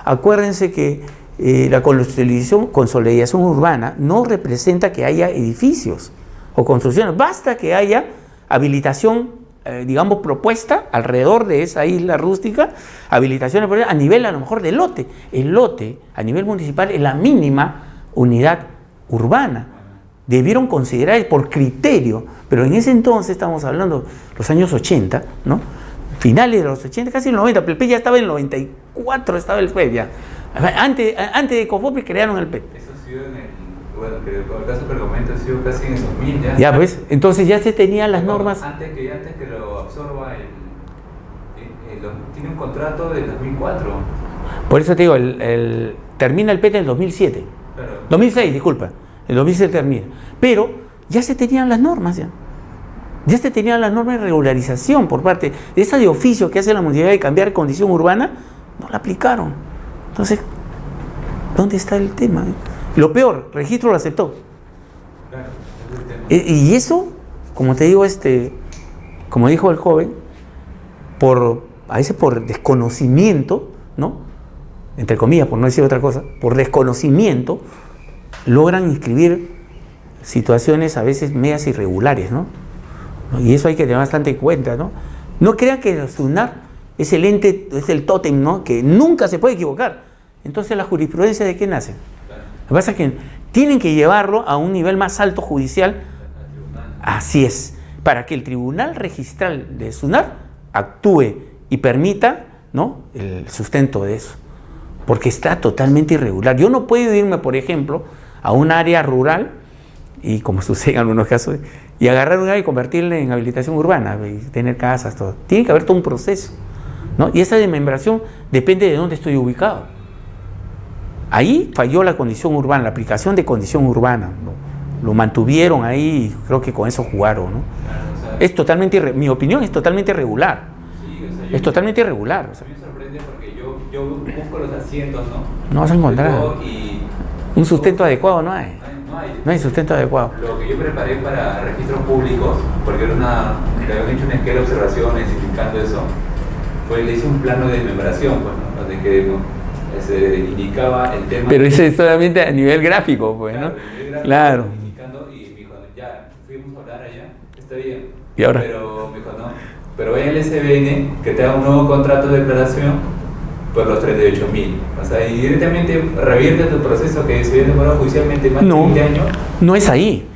Acuérdense que la consolidación urbana no representa que haya edificios o construcciones, basta que haya habilitación, digamos, propuesta alrededor de esa isla rústica, habilitaciones a nivel a lo mejor de lote. El lote a nivel municipal es la mínima unidad urbana. Debieron considerar por criterio, pero en ese entonces, estamos hablando de los años 80, ¿no? Finales de los 80, casi el 90, pero el PET ya estaba en el 94, estaba el PET ya. Antes de COFOPRI crearon el PET. Eso ha sido en el, bueno, que el caso que lo comento ha sido casi en el 2000 ya. Ya pues, entonces ya se tenían las normas. Antes que lo absorba, tiene un contrato del 2004. Por eso te digo, termina el PET en el 2007. Claro. 2006, disculpa. El 2006 termina. Pero ya se tenían las normas ya. Ya se tenían las normas de regularización por parte de esa de oficio que hace la municipalidad de cambiar condición urbana, no la aplicaron. Entonces, ¿dónde está el tema? Lo peor, registro lo aceptó. Claro, ese es el tema. Y eso, como te digo, como dijo el joven, a veces por desconocimiento, ¿no? Entre comillas, por no decir otra cosa, por desconocimiento, logran inscribir situaciones a veces medias irregulares, ¿no? Y eso hay que tener bastante en cuenta, ¿no? No crean que el SUNAT es el ente, es el tótem, ¿no? Que nunca se puede equivocar. Entonces, ¿la jurisprudencia de qué nace? Lo que pasa es que tienen que llevarlo a un nivel más alto judicial. Así es, para que el Tribunal Registral de SUNAT actúe y permita, ¿no?, el sustento de eso. Porque está totalmente irregular. Yo no puedo irme, por ejemplo, a un área rural, y como sucede en algunos casos, y agarrar un área y convertirla en habilitación urbana, y tener casas, todo. Tiene que haber todo un proceso, ¿no? Y esa desmembración depende de dónde estoy ubicado. Ahí falló la condición urbana, la aplicación de condición urbana, ¿no? Lo mantuvieron ahí y creo que con eso jugaron, ¿no? Claro, o sea, Es totalmente, mi opinión es totalmente irregular. sí, o sea, Es totalmente irregular. O sea, a mí me sorprende porque yo busco los asientos, ¿no? no vas a encontrar Y un sustento adecuado, no hay. No hay sustento adecuado. Lo que yo preparé para registros públicos, porque le habían hecho una esquela de observaciones indicando eso, le hice un plano de desmembración, pues, ¿no? Donde que, ¿no?, se indicaba el tema. Pero ese es solamente a nivel gráfico, pues, ¿no? Claro, Claro. indicando, y me dijo, ya, fuimos a hablar allá, está bien. ¿Y ahora? Pero me dijo, no, pero vaya al SBN que te haga un nuevo contrato de declaración por los 38.000. O sea, y directamente revierte tu proceso que se había demorado judicialmente más de 20 años. No es ahí.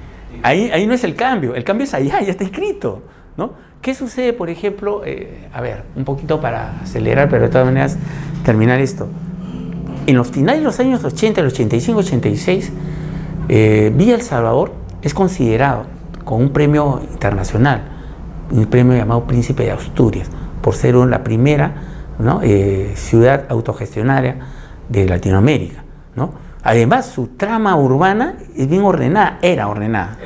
Ahí no es el cambio es allá, ya está escrito, ¿no? ¿Qué sucede, por ejemplo? A ver, un poquito para acelerar, pero de todas maneras terminar esto. En los finales de los años 80, el 85, 86, Villa El Salvador es considerado con un premio internacional un premio llamado Príncipe de Asturias, por ser la primera, ¿no?, ciudad autogestionaria de Latinoamérica, ¿no? Además, su trama urbana es bien ordenada, era ordenada,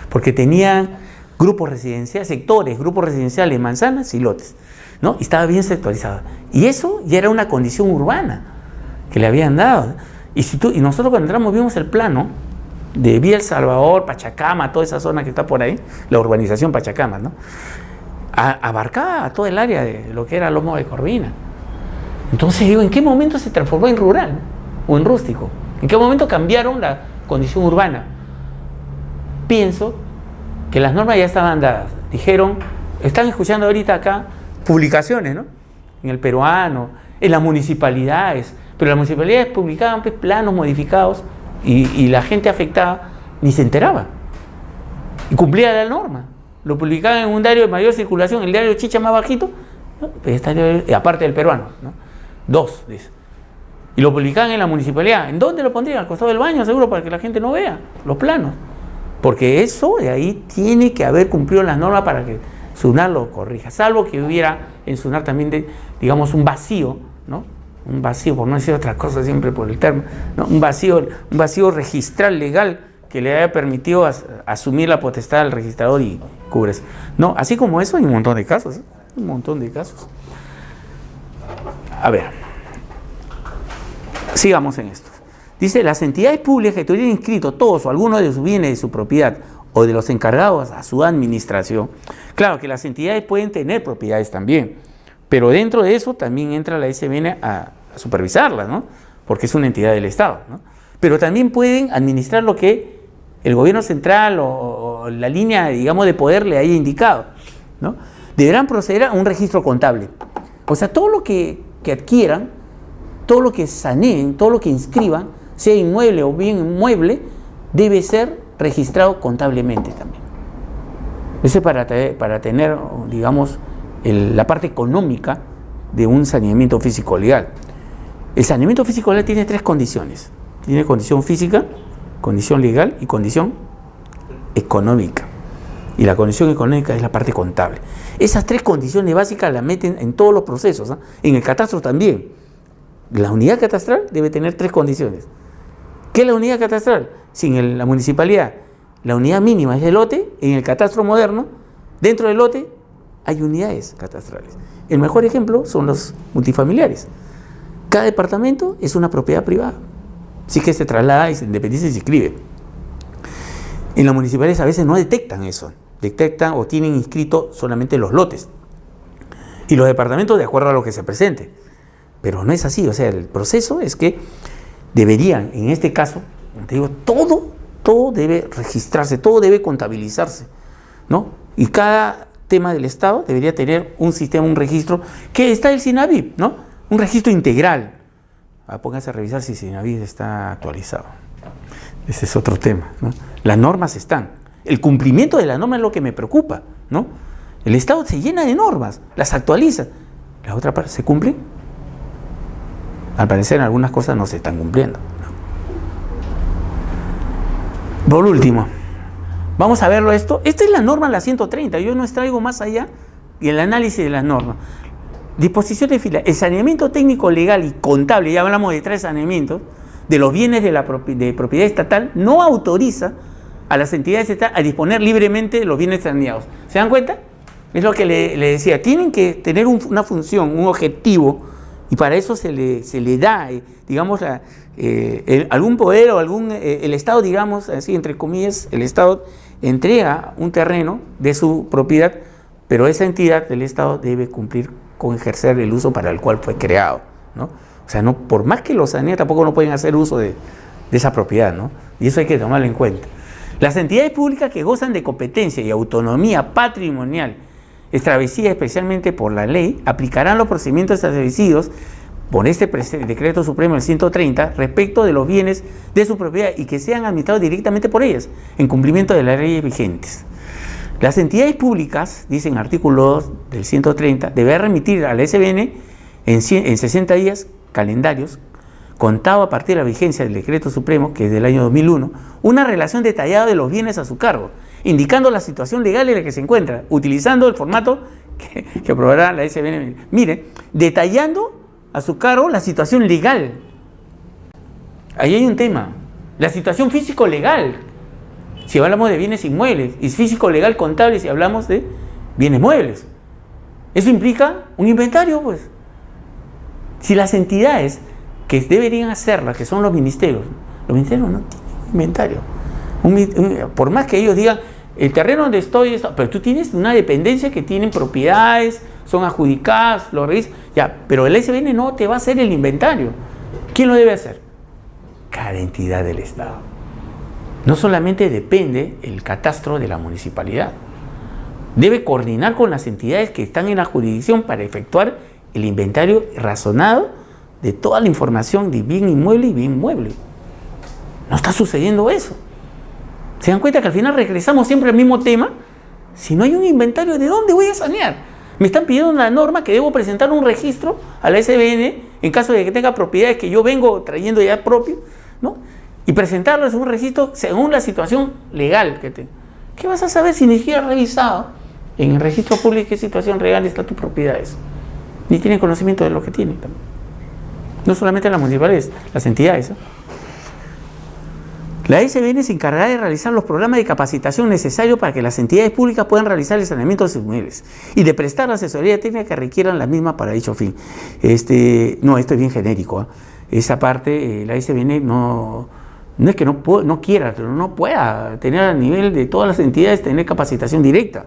porque tenía grupos residenciales, sectores, grupos residenciales, manzanas y lotes, ¿no? Y estaba bien sectorizada. Y eso ya era una condición urbana que le habían dado. Y nosotros cuando entramos vimos el plano de Villa El Salvador, Pachacama, toda esa zona que está por ahí, la urbanización Pachacama, ¿no? Abarcaba todo el área de lo que era Lomo de Corvina. Entonces digo, ¿en qué momento se transformó en rural o en rústico? ¿En qué momento cambiaron la condición urbana? Pienso que las normas ya estaban dadas. Dijeron, están escuchando ahorita acá publicaciones, ¿no?, en El Peruano, en las municipalidades, pero las municipalidades publicaban, pues, planos modificados y la gente afectada ni se enteraba y cumplía la norma. Lo publicaban en un diario de mayor circulación, el diario Chicha más bajito, ¿no?, aparte del Peruano, ¿no?, 2, dice. Y lo publicaban en la municipalidad. ¿En dónde lo pondrían? Al costado del baño, seguro, para que la gente no vea los planos. Porque eso de ahí tiene que haber cumplido las normas para que SUNAT lo corrija. Salvo que hubiera en SUNAT también, digamos, un vacío, ¿no? Un vacío, por no decir otra cosa siempre por el termo, ¿no? Un vacío registral legal que le haya permitido asumir la potestad del registrador y cubre eso. No, así como eso hay un montón de casos, ¿eh? Un montón de casos. A ver, sigamos en esto. Dice, las entidades públicas que tuvieran inscrito todos o algunos de sus bienes de su propiedad o de los encargados a su administración. Claro que las entidades pueden tener propiedades también, pero dentro de eso también entra la SBN a supervisarlas, ¿no?, porque es una entidad del Estado, ¿no? Pero también pueden administrar lo que el gobierno central o la línea, digamos, de poder le haya indicado, ¿no? Deberán proceder a un registro contable. O sea, todo lo que adquieran, todo lo que saneen, todo lo que inscriban, sea inmueble o bien inmueble, debe ser registrado contablemente también. Eso es para tener, digamos, la parte económica de un saneamiento físico legal. El saneamiento físico legal tiene 3 condiciones. Tiene condición física, condición legal y condición económica. Y la condición económica es la parte contable. Esas 3 condiciones básicas las meten en todos los procesos, ¿no? En el catastro también. La unidad catastral debe tener 3 condiciones. ¿Qué es la unidad catastral? Sin la municipalidad, la unidad mínima es el lote. En el catastro moderno, dentro del lote hay unidades catastrales. El mejor ejemplo son los multifamiliares. Cada departamento es una propiedad privada. Sí que se traslada y se independiza y se inscribe. En las municipalidades a veces no detectan eso. Detectan o tienen inscrito solamente los lotes. Y los departamentos de acuerdo a lo que se presente. Pero no es así. O sea, el proceso es que deberían, en este caso, te digo, todo debe registrarse, todo debe contabilizarse, ¿no? Y cada tema del Estado debería tener un sistema, un registro, que está el SINAVIP, ¿no? Un registro integral. Pónganse a revisar si SINAVIP está actualizado. Ese es otro tema, ¿no? Las normas están. El cumplimiento de las normas es lo que me preocupa, ¿no? El Estado se llena de normas, las actualiza. La otra parte, ¿se cumplen? Al parecer algunas cosas no se están cumpliendo, ¿no? Por último, vamos a verlo esto. Esta es la norma, la 130. Yo no extraigo más allá y el análisis de las normas. Disposición de fila. El saneamiento técnico, legal y contable, ya hablamos de 3 saneamientos, de los bienes de propiedad estatal, no autoriza a las entidades estatales a disponer libremente de los bienes saneados. ¿Se dan cuenta? Es lo que le decía. Tienen que tener una función, un objetivo, y para eso se le da, digamos, algún poder o el Estado, digamos, así entre comillas, el Estado entrega un terreno de su propiedad, pero esa entidad del Estado debe cumplir con ejercer el uso para el cual fue creado, ¿no? O sea, no, por más que lo saneen, tampoco no pueden hacer uso de esa propiedad, ¿no? Y eso hay que tomarlo en cuenta. Las entidades públicas que gozan de competencia y autonomía patrimonial establecida especialmente por la ley, aplicarán los procedimientos establecidos por este decreto supremo del 130 respecto de los bienes de su propiedad y que sean administrados directamente por ellas, en cumplimiento de las leyes vigentes. Las entidades públicas, dice en artículo 2 del 130, deberán remitir a la SBN en 60 días calendarios, contado a partir de la vigencia del decreto supremo, que es del año 2001, una relación detallada de los bienes a su cargo, indicando la situación legal en la que se encuentra, utilizando el formato que aprobará la SBN. Mire, detallando a su cargo la situación legal. Ahí hay un tema. La situación físico-legal, si hablamos de bienes inmuebles, y físico-legal contable si hablamos de bienes muebles. Eso implica un inventario, pues. Si las entidades que deberían hacerla, que son los ministerios no tienen inventario. Por más que ellos digan, el terreno donde estoy, pero tú tienes una dependencia que tienen propiedades, son adjudicadas, lo revisas, ya, pero el SBN no te va a hacer el inventario. ¿Quién lo debe hacer? Cada entidad del Estado. No solamente depende el catastro de la municipalidad, debe coordinar con las entidades que están en la jurisdicción para efectuar el inventario razonado de toda la información de bien inmueble y bien mueble. No está sucediendo eso. ¿Se dan cuenta que al final regresamos siempre al mismo tema? Si no hay un inventario, ¿de dónde voy a sanear? Me están pidiendo una norma que debo presentar un registro a la SBN en caso de que tenga propiedades que yo vengo trayendo ya propio, ¿no? Y presentarlas en un registro según la situación legal que tengo. ¿Qué vas a saber si ni siquiera has revisado en el registro público qué situación legal está tu propiedad? Ni tienen conocimiento de lo que tienen también. No solamente las municipalidades, las entidades, ¿eh? La SBN se encargará de realizar los programas de capacitación necesarios para que las entidades públicas puedan realizar el saneamiento de sus inmuebles y de prestar la asesoría técnica que requieran las mismas para dicho fin. No, esto es bien genérico, ¿eh? Esa parte, la SBN no es que no quiera, pero no pueda tener a nivel de todas las entidades tener capacitación directa.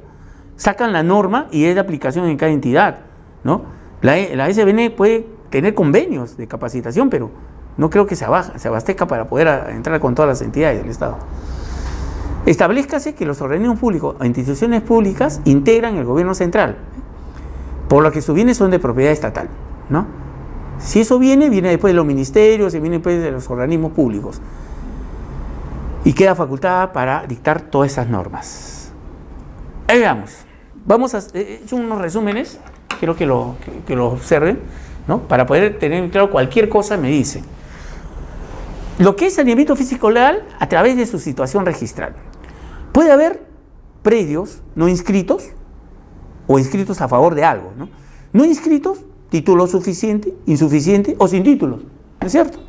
Sacan la norma y es de aplicación en cada entidad, ¿no? La SBN puede tener convenios de capacitación, pero no creo que se abastezca para poder entrar con todas las entidades del Estado. Establezcase que los organismos públicos o instituciones públicas integran el gobierno central, por lo que sus bienes son de propiedad estatal, ¿no? Si eso viene después de los ministerios, viene después de los organismos públicos. Y queda facultada para dictar todas esas normas. Ahí veamos. Vamos a hacer unos resúmenes, quiero que lo observen, ¿no? Para poder tener claro cualquier cosa me dice. Lo que es saneamiento físico legal a través de su situación registral. Puede haber predios no inscritos o inscritos a favor de algo, ¿no? No inscritos, título suficiente, insuficiente o sin títulos, ¿no es cierto?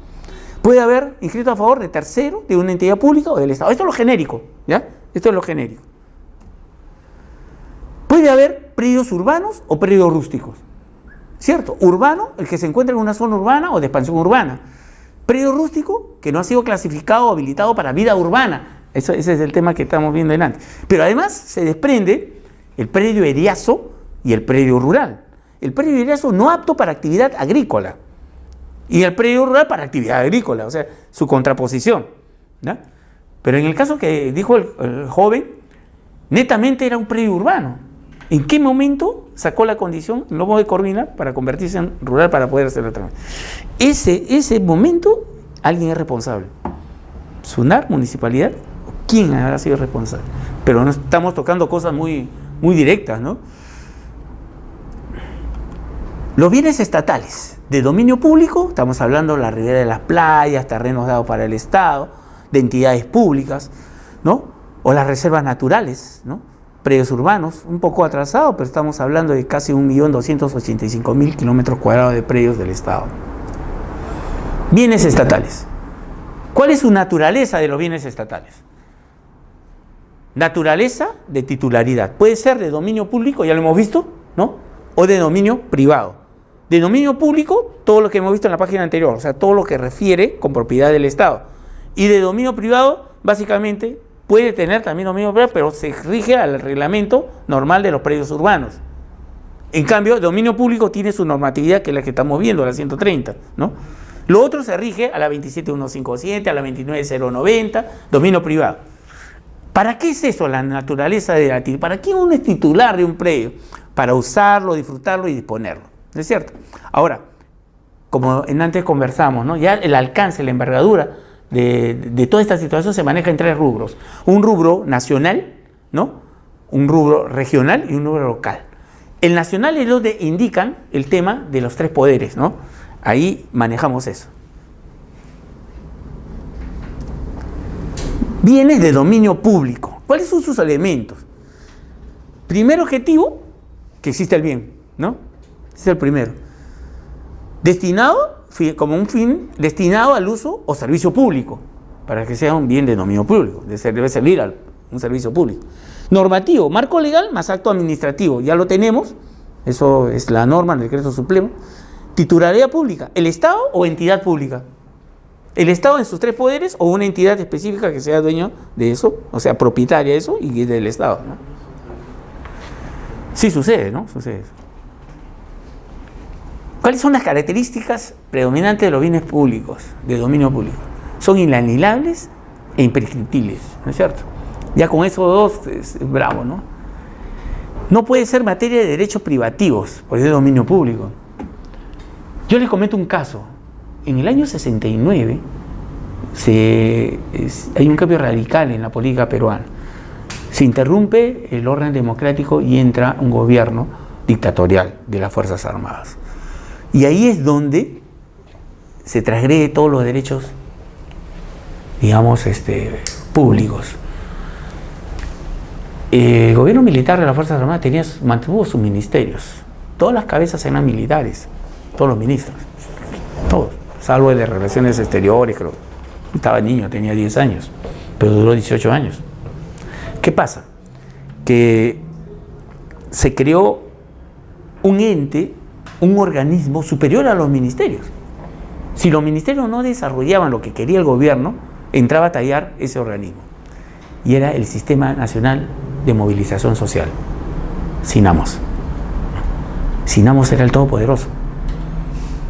Puede haber inscritos a favor de tercero, de una entidad pública o del Estado. Esto es lo genérico, ¿ya? Esto es lo genérico. Puede haber predios urbanos o predios rústicos, ¿cierto? Urbano, el que se encuentra en una zona urbana o de expansión urbana. Predio rústico, que no ha sido clasificado o habilitado para vida urbana. Ese es el tema que estamos viendo delante. Pero además se desprende el predio eriazo y el predio rural. El predio eriazo no apto para actividad agrícola y el predio rural para actividad agrícola, o sea, su contraposición, ¿no? Pero en el caso que dijo el joven, netamente era un predio urbano. ¿En qué momento sacó la condición no de coordinar para convertirse en rural para poder hacer la tramitación? Ese momento alguien es responsable. ¿SUNAR, municipalidad? ¿Quién habrá sido responsable? Pero no estamos tocando cosas muy directas, ¿no? Los bienes estatales de dominio público, estamos hablando de la ribera de las playas, terrenos dados para el Estado, de entidades públicas, ¿no? O las reservas naturales, ¿no? Predios urbanos, un poco atrasados, pero estamos hablando de casi 1.285.000 kilómetros cuadrados de predios del Estado. Bienes estatales. ¿Cuál es su naturaleza de los bienes estatales? Naturaleza de titularidad. Puede ser de dominio público, ya lo hemos visto, ¿no? O de dominio privado. De dominio público, todo lo que hemos visto en la página anterior, o sea, todo lo que refiere con propiedad del Estado. Y de dominio privado, básicamente, puede tener también dominio privado, pero se rige al reglamento normal de los predios urbanos. En cambio, el dominio público tiene su normatividad, que es la que estamos viendo, la 130, ¿no? Lo otro se rige a la 27157, a la 29090, dominio privado. ¿Para qué es eso, la naturaleza de la titularidad? ¿Para qué uno es titular de un predio? Para usarlo, disfrutarlo y disponerlo, ¿no es cierto? Ahora, como antes conversamos, ¿no? Ya el alcance, la envergadura de toda esta situación se maneja en tres rubros. Un rubro nacional, ¿no? Un rubro regional y un rubro local. El nacional es donde indican el tema de los tres poderes, ¿no? Ahí manejamos eso. Bienes de dominio público. ¿Cuáles son sus elementos? Primer objetivo, que exista el bien, ¿no? Ese es el primero. Destinado, como un fin, destinado al uso o servicio público, para que sea un bien de dominio público, debe servir a un servicio público. Normativo, marco legal más acto administrativo, ya lo tenemos, eso es la norma, el decreto supremo. Titularidad pública, ¿el Estado o entidad pública? El Estado en sus 3 poderes o una entidad específica que sea dueño de eso, o sea, propietaria de eso y del Estado, ¿no? Sí sucede, ¿no? Sucede eso. ¿Cuáles son las características predominantes de los bienes públicos, de dominio público? Son inalienables e imprescriptibles, ¿no es cierto? Ya con esos dos es bravo, ¿no? No puede ser materia de derechos privativos, porque es de dominio público. Yo les comento un caso. En el año 69 hay un cambio radical en la política peruana. Se interrumpe el orden democrático y entra un gobierno dictatorial de las Fuerzas Armadas. Y ahí es donde se transgrede todos los derechos, digamos, públicos. El gobierno militar de las Fuerzas Armadas mantuvo sus ministerios. Todas las cabezas eran militares, todos los ministros, todos, salvo el de Relaciones Exteriores, creo. Estaba niño, tenía 10 años, pero duró 18 años. ¿Qué pasa? Que se creó un ente, un organismo superior a los ministerios. Si los ministerios no desarrollaban lo que quería el gobierno, entraba a tallar ese organismo. Y era el Sistema Nacional de Movilización Social, SINAMOS. SINAMOS era el todopoderoso.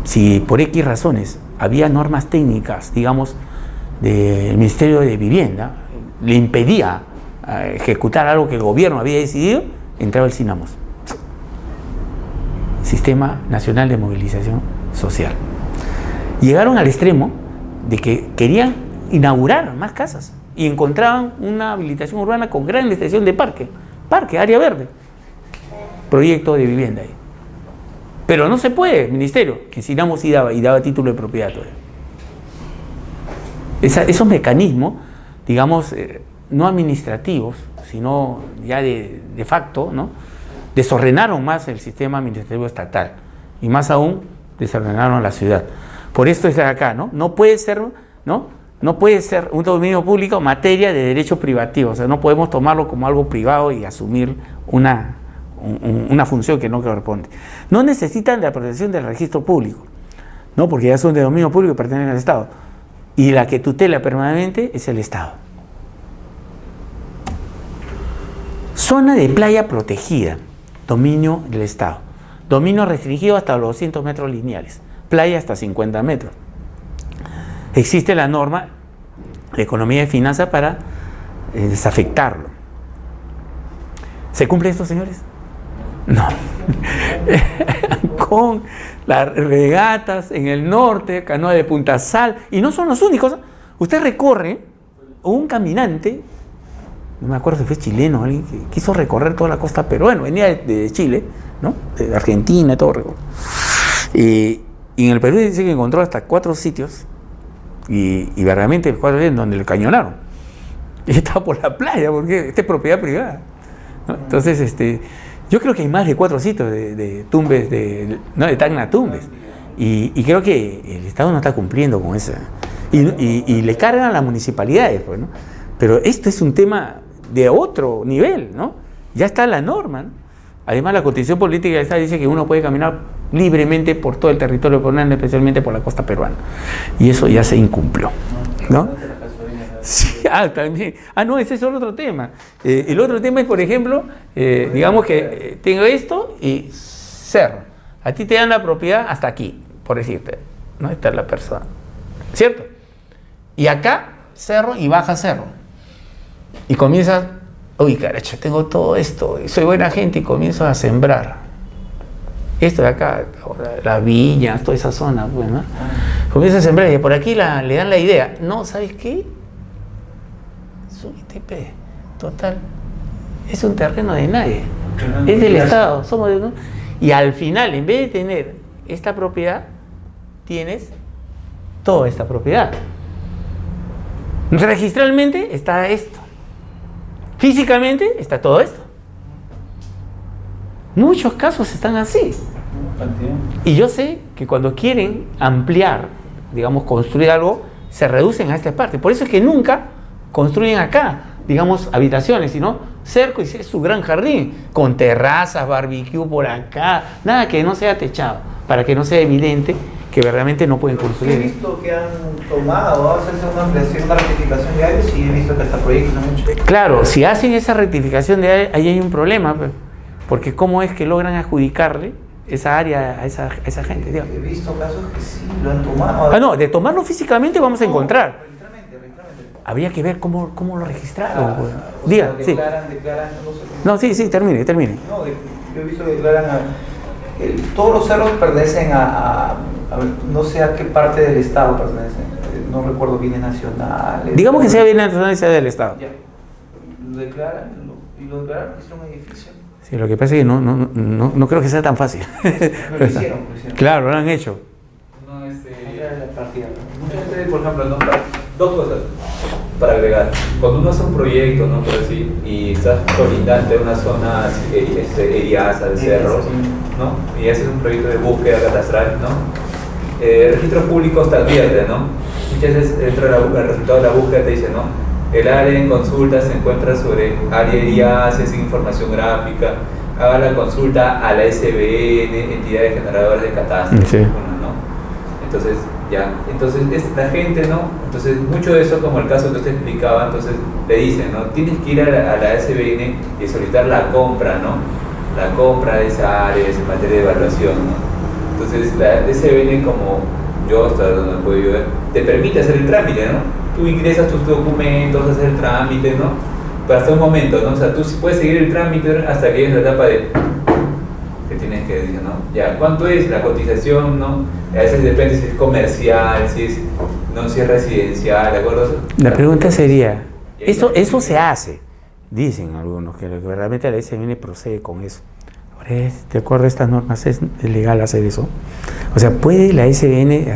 Si por X razones había normas técnicas, digamos, del Ministerio de Vivienda, le impedía ejecutar algo que el gobierno había decidido, entraba el SINAMOS, Sistema Nacional de Movilización Social. Llegaron al extremo de que querían inaugurar más casas y encontraban una habilitación urbana con gran extensión de parque, área verde, proyecto de vivienda ahí. Pero no se puede, ministerio, que SINAMOS sí daba título de propiedad todavía. Esos mecanismos, digamos, no administrativos, sino ya de facto, ¿no?, desordenaron más el sistema administrativo estatal y más aún desordenaron la ciudad. Por esto es de acá, ¿no? No puede ser un dominio público materia de derecho privativo, o sea, no podemos tomarlo como algo privado y asumir una función que no corresponde. No necesitan la protección del registro público, ¿no?, porque ya son de dominio público y pertenecen al Estado. Y la que tutela permanentemente es el Estado. Zona de playa protegida, dominio del Estado. Dominio restringido hasta los 200 metros lineales, playa hasta 50 metros. Existe la norma de economía y finanzas para desafectarlo. ¿Se cumple esto, señores? No. Con las regatas en el norte, canoa de Punta Sal, y no son los únicos. Usted recorre, un caminante, no me acuerdo si fue chileno, alguien que quiso recorrer toda la costa peruana, venía de Chile, ¿no?, de Argentina, todo recorrido. Y en el Perú dice que encontró hasta 4 sitios, y verdaderamente 4 sitios donde le cañonaron. Y estaba por la playa, porque esta es propiedad privada, ¿no? Entonces, yo creo que hay más de 4 sitios de Tumbes, de Tacna Tumbes, y creo que el Estado no está cumpliendo con eso. Y le cargan a las municipalidades, pues, ¿no? Pero esto es un tema de otro nivel, ¿no? Ya está la norma, ¿no? Además, la Constitución Política del Estado dice que uno puede caminar libremente por todo el territorio peruano, especialmente por la costa peruana. Y eso ya se incumplió, ¿no? Sí, también. No, ese es otro tema. El otro tema es, por ejemplo, digamos que tengo esto y cerro. A ti te dan la propiedad hasta aquí, por decirte, ¿no? Esta es la persona, ¿cierto? Y acá, cerro y baja cerro. Y comienzas, uy, caracho, tengo todo esto, soy buena gente, y comienzo a sembrar. Esto de acá, las viñas, toda esa zona, pues, ¿no? Comienzo a sembrar y por aquí le dan la idea. No, ¿sabes qué? Es un ITP, total. Es un terreno de nadie. Es del Estado. ¿No? Y al final, en vez de tener esta propiedad, tienes toda esta propiedad. Registralmente está esto. Físicamente está todo esto. Muchos casos están así. Y yo sé que cuando quieren ampliar, digamos, construir algo, se reducen a esta parte. Por eso es que nunca construyen acá, digamos, habitaciones, sino cerco y es su gran jardín, con terrazas, barbecue por acá, nada que no sea techado, para que no sea evidente que verdaderamente no pueden construir. He visto que han tomado, hacer una ampliación, una rectificación de áreas, y he visto que hasta proyectos han hecho. Claro, si hacen esa rectificación de área, ahí hay un problema, pues, porque ¿cómo es que logran adjudicarle esa área a esa gente? Digamos? He visto casos que sí lo han tomado. Ah, no, de tomarlo físicamente vamos a encontrar. Arbitralmente. Habría que ver cómo lo registraron. Pues. Diga, sí. Declaran, no sé. No, sí, termine. No, yo he visto que declaran todos los cerros pertenecen a no sé a qué parte del Estado pertenecen. No recuerdo, bienes nacionales. Digamos que sea bienes nacionales y sea del Estado. Ya. Lo declaran y lo declaran que es un edificio. Sí, lo que pasa es que no creo que sea tan fácil. Pero lo hicieron. Claro, lo han hecho. No, Muchas veces, por ejemplo, ¿no? Dos cosas para agregar. Cuando uno hace un proyecto, ¿no? Por así, y estás colindante a una zona eriaza de cerros, ¿no? Y haces un proyecto de búsqueda catastral, ¿no? Registros públicos te advierte, ¿no? Muchas veces dentro del resultado de la búsqueda te dice, ¿no? El área en consulta se encuentra sobre área eriaza, sin información gráfica. Haga la consulta a la SBN, entidades generadoras de catastro. Sí. ¿No? Entonces, es la gente, ¿no? Entonces, mucho de eso, como el caso que usted explicaba, entonces le dicen, ¿no? Tienes que ir a la SBN y solicitar la compra, ¿no? La compra de esa área, en materia de evaluación, ¿no? Entonces, la SBN, como yo hasta donde he podido ver, te permite hacer el trámite, ¿no? Tú ingresas tus documentos, haces el trámite, ¿no? Pero hasta un momento, ¿no? O sea, tú puedes seguir el trámite hasta que llegues a la etapa de que tienes que decir, ¿no? Ya, ¿cuánto es la cotización, no? A veces depende si es comercial, si es residencial, ¿de acuerdo? La pregunta sería, eso se hace, dicen algunos, que realmente la SBN procede con eso. Ahora, de acuerdo a estas normas, ¿es legal hacer eso? O sea, ¿puede la SBN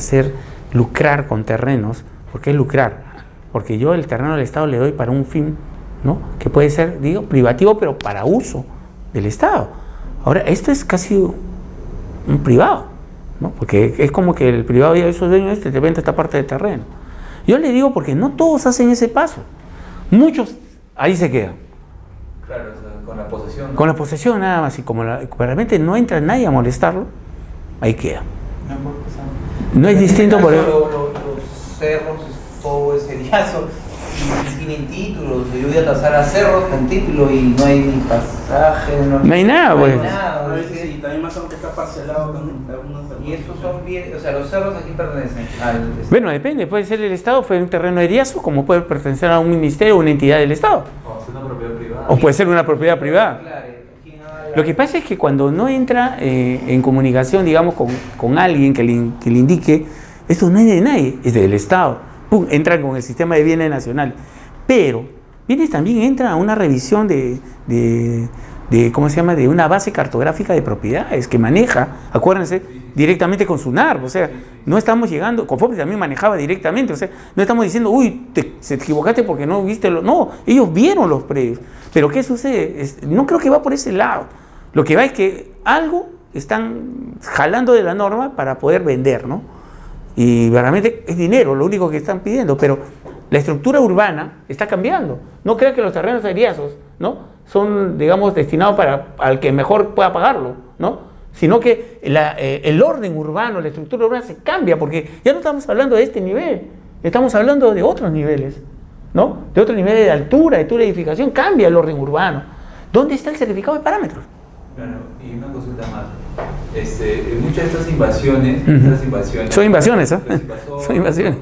lucrar con terrenos? ¿Por qué lucrar? Porque yo el terreno del Estado le doy para un fin, ¿no? Que puede ser, digo, privativo, pero para uso del Estado. Ahora, esto es casi un privado, ¿no? Porque es como que el privado ya es dueño te vende esta parte del terreno. Yo le digo porque no todos hacen ese paso. Muchos ahí se quedan. Claro, o sea, con la posesión. ¿No? Con la posesión nada más, y como realmente no entra nadie a molestarlo, ahí queda. No es distinto por los cerros, todo ese eriazo, y tienen títulos. Yo voy a tasar a cerros con título y no hay ni pasaje, no hay nada, pues. A veces sí, también más aunque está parcelado también. Y esos son bien, o sea, los cerros aquí pertenecen al Estado. Bueno, depende, puede ser el Estado, fue un terreno eriazo, como puede pertenecer a un ministerio o una entidad del Estado. O ser una propiedad privada. O puede ser una propiedad privada. Lo que pasa es que cuando no entra en comunicación, digamos, con alguien que le indique, esto no es de nadie, es del Estado. ¡Pum! Entra con el sistema de bienes nacionales. Pero bienes también entra a una revisión de ¿cómo se llama? De una base cartográfica de propiedades que maneja, acuérdense, directamente con SUNAR. O sea, no estamos llegando, Confopri también manejaba directamente. O sea, no estamos diciendo, uy, te equivocaste porque no viste lo. No, ellos vieron los predios. Pero ¿qué sucede? No creo que va por ese lado. Lo que va es que algo están jalando de la norma para poder vender, ¿no? Y realmente es dinero lo único que están pidiendo, pero la estructura urbana está cambiando. No crean que los terrenos eriazos, ¿no? Son, digamos, destinados al que mejor pueda pagarlo, ¿no? Sino que el orden urbano, la estructura urbana se cambia, porque ya no estamos hablando de este nivel, estamos hablando de otros niveles, ¿no? De otro nivel de altura, de edificación, cambia el orden urbano. ¿Dónde está el certificado de parámetros? Claro, y una consulta más. Muchas de estas invasiones, son invasiones, ¿eh? Son invasiones.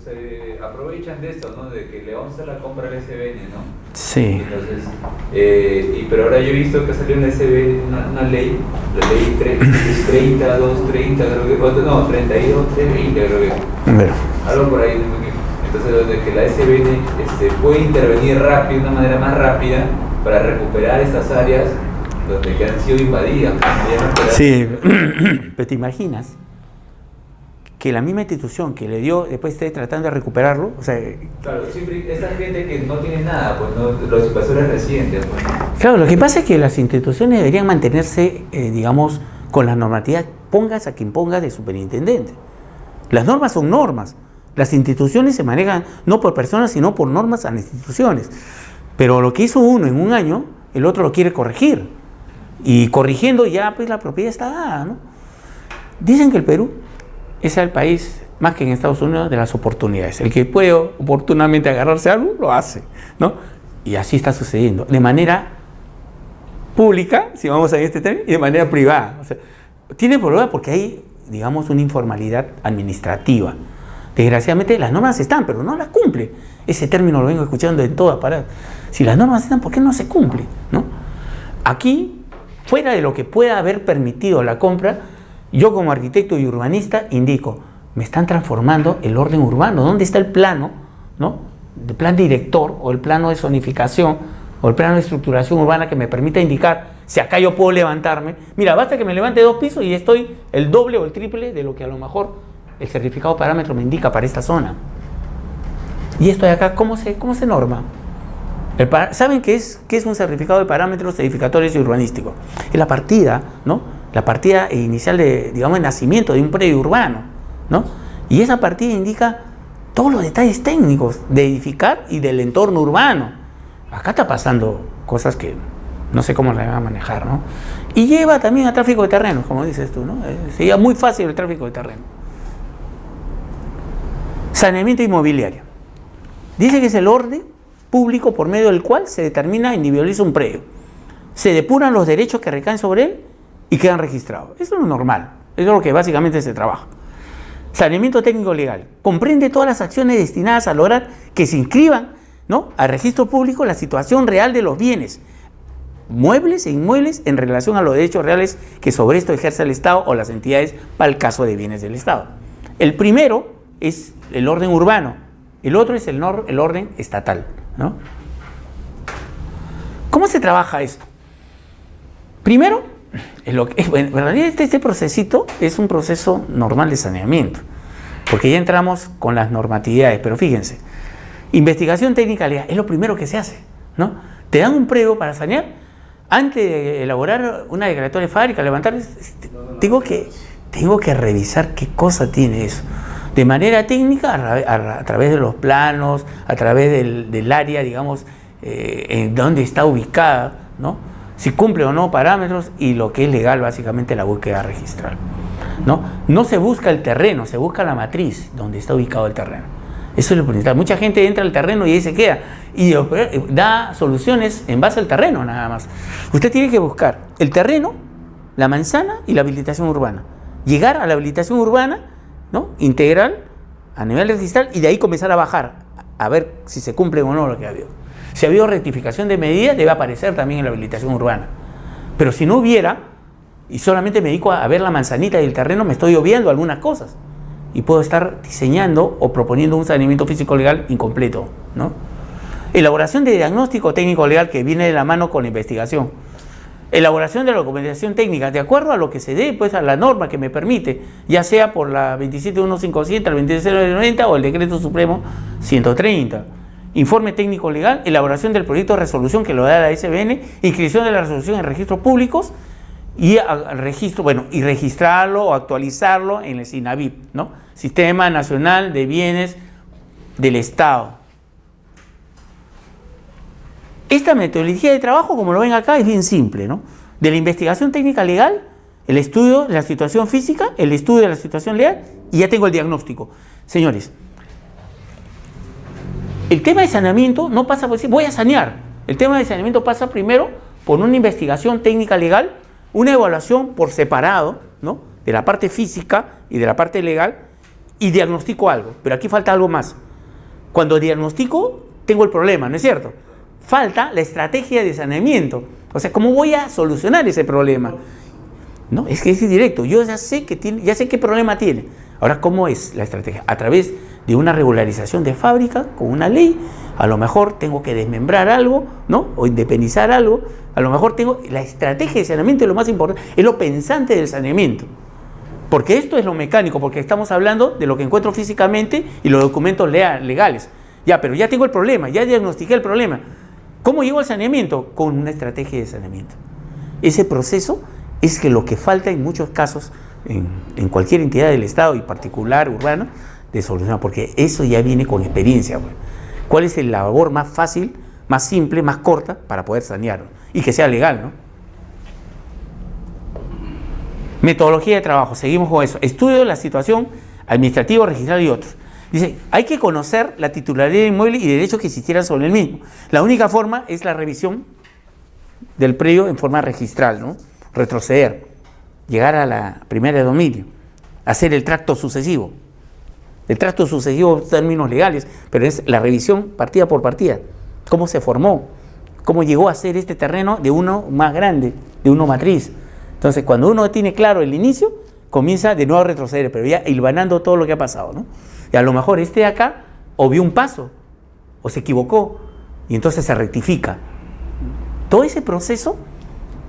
Se aprovechan de esto, ¿no? De que le vamos a hacer la compra al SBN, ¿no? Sí. Entonces, pero ahora yo he visto que salió en la SBN una ley, la ley 3230, creo que, no, 32320, creo que. Bueno. Algo por ahí. Entonces, donde que la SBN puede intervenir rápido, de una manera más rápida, para recuperar estas áreas donde que han sido invadidas. Sí, pero te imaginas que la misma institución que le dio, después esté tratando de recuperarlo, o sea... Claro, siempre esa gente que no tiene nada, pues no, los invasores recientes, pues. Claro, lo que pasa es que las instituciones deberían mantenerse, digamos, con la normatividad, pongas a quien pongas de superintendente. Las normas son normas. Las instituciones se manejan no por personas, sino por normas a las instituciones. Pero lo que hizo uno en un año, el otro lo quiere corregir. Y corrigiendo ya, pues la propiedad está dada, ¿no? Dicen que el Perú es el país, más que en Estados Unidos, de las oportunidades. El que puede oportunamente agarrarse a algo, lo hace, ¿no? Y así está sucediendo. De manera pública, si vamos a este término, y de manera privada. O sea, tiene problema porque hay, digamos, una informalidad administrativa. Desgraciadamente las normas están, pero no las cumple. Ese término lo vengo escuchando en todas partes. Si las normas están, ¿por qué no se cumple? ¿No? Aquí, fuera de lo que pueda haber permitido la compra, yo como arquitecto y urbanista indico, me están transformando el orden urbano. ¿Dónde está el plano, ¿no? El plan director o el plano de zonificación o el plano de estructuración urbana que me permita indicar si acá yo puedo levantarme? Mira, basta que me levante 2 pisos y estoy el doble o el triple de lo que a lo mejor el certificado parámetro me indica para esta zona. Y esto de acá, ¿cómo se norma? ¿Saben qué es un certificado de parámetros edificatorios y urbanísticos? Es la partida, ¿no? La partida inicial de, digamos, el nacimiento de un predio urbano, ¿no? Y esa partida indica todos los detalles técnicos de edificar y del entorno urbano. Acá está pasando cosas que no sé cómo las van a manejar, ¿no? Y lleva también a tráfico de terrenos, como dices tú, ¿no? Sería muy fácil el tráfico de terreno. Saneamiento inmobiliario. Dice que es el orden público por medio del cual se determina e individualiza un predio. Se depuran los derechos que recaen sobre él y quedan registrados. Eso es lo normal. Eso es lo que básicamente se trabaja. Saneamiento técnico legal. Comprende todas las acciones destinadas a lograr que se inscriban, ¿no?, al registro público la situación real de los bienes, muebles e inmuebles en relación a los derechos reales que sobre esto ejerce el Estado o las entidades para el caso de bienes del Estado. El primero es el orden urbano, el otro es el orden estatal, ¿no? ¿Cómo se trabaja esto? Primero, en realidad este procesito es un proceso normal de saneamiento, porque ya entramos con las normatividades, pero fíjense, investigación técnica legal es lo primero que se hace, ¿no? Te dan un predio para sanear, antes de elaborar una declaratoria de fábrica, levantar, tengo que revisar qué cosa tiene eso. De manera técnica, a través de los planos, a través del área, digamos, en donde está ubicada, ¿no? Si cumple o no parámetros, y lo que es legal, básicamente la búsqueda registral, ¿no? No se busca el terreno, se busca la matriz donde está ubicado el terreno. Eso es lo principal. Mucha gente entra al terreno y ahí se queda y da soluciones en base al terreno nada más. Usted tiene que buscar el terreno, la manzana y la habilitación urbana. Llegar a la habilitación urbana, ¿no?, integral a nivel registral, y de ahí comenzar a bajar a ver si se cumple o no lo que ha habido. Si ha habido rectificación de medidas, debe aparecer también en la habilitación urbana. Pero si no hubiera, y solamente me dedico a ver la manzanita del terreno, me estoy obviando algunas cosas y puedo estar diseñando o proponiendo un saneamiento físico legal incompleto, ¿no? Elaboración de diagnóstico técnico legal, que viene de la mano con la investigación. Elaboración de la documentación técnica, de acuerdo a lo que se dé, pues, a la norma que me permite, ya sea por la 27157, el 27090 o el Decreto Supremo 130. Informe técnico legal, elaboración del proyecto de resolución que lo da la SBN, inscripción de la resolución en registros públicos y y registrarlo o actualizarlo en el SINAVIP, ¿no? Sistema Nacional de Bienes del Estado. Esta metodología de trabajo, como lo ven acá, es bien simple, ¿no? De la investigación técnica legal, el estudio de la situación física, el estudio de la situación legal, y ya tengo el diagnóstico. Señores, el tema de saneamiento no pasa por decir, voy a sanear. El tema de saneamiento pasa primero por una investigación técnica legal, una evaluación por separado, ¿no?, de la parte física y de la parte legal, y diagnostico algo. Pero aquí falta algo más. Cuando diagnostico, tengo el problema, ¿no es cierto? Falta la estrategia de saneamiento. O sea, ¿cómo voy a solucionar ese problema? No, es que es indirecto. Yo ya sé qué problema tiene. Ahora, ¿cómo es la estrategia? A través de una regularización de fábrica con una ley. A lo mejor tengo que desmembrar algo, ¿no?, o independizar algo. A lo mejor tengo la estrategia de saneamiento, es lo más importante, es lo pensante del saneamiento. Porque esto es lo mecánico, porque estamos hablando de lo que encuentro físicamente y los documentos legales. Ya, pero ya tengo el problema, ya diagnostiqué el problema. ¿Cómo llego al saneamiento? Con una estrategia de saneamiento. Ese proceso es que lo que falta en muchos casos, en cualquier entidad del Estado y particular, urbana, de solucionar, porque eso ya viene con experiencia. Pues. ¿Cuál es la labor más fácil, más simple, más corta para poder sanearlo? Y que sea legal, ¿no? Metodología de trabajo, seguimos con eso. Estudio de la situación administrativa, registral y otros. Dice, hay que conocer la titularidad del inmueble y derechos que existieran sobre el mismo. La única forma es la revisión del predio en forma registral, ¿no? Retroceder, llegar a la primera de dominio, hacer el tracto sucesivo. El tracto sucesivo en términos legales, pero es la revisión partida por partida. ¿Cómo se formó? ¿Cómo llegó a ser este terreno de uno más grande, de uno matriz? Entonces, cuando uno tiene claro el inicio, comienza de nuevo a retroceder, pero ya hilvanando todo lo que ha pasado, ¿no? Y a lo mejor este de acá o vio un paso, o se equivocó, y entonces se rectifica. Todo ese proceso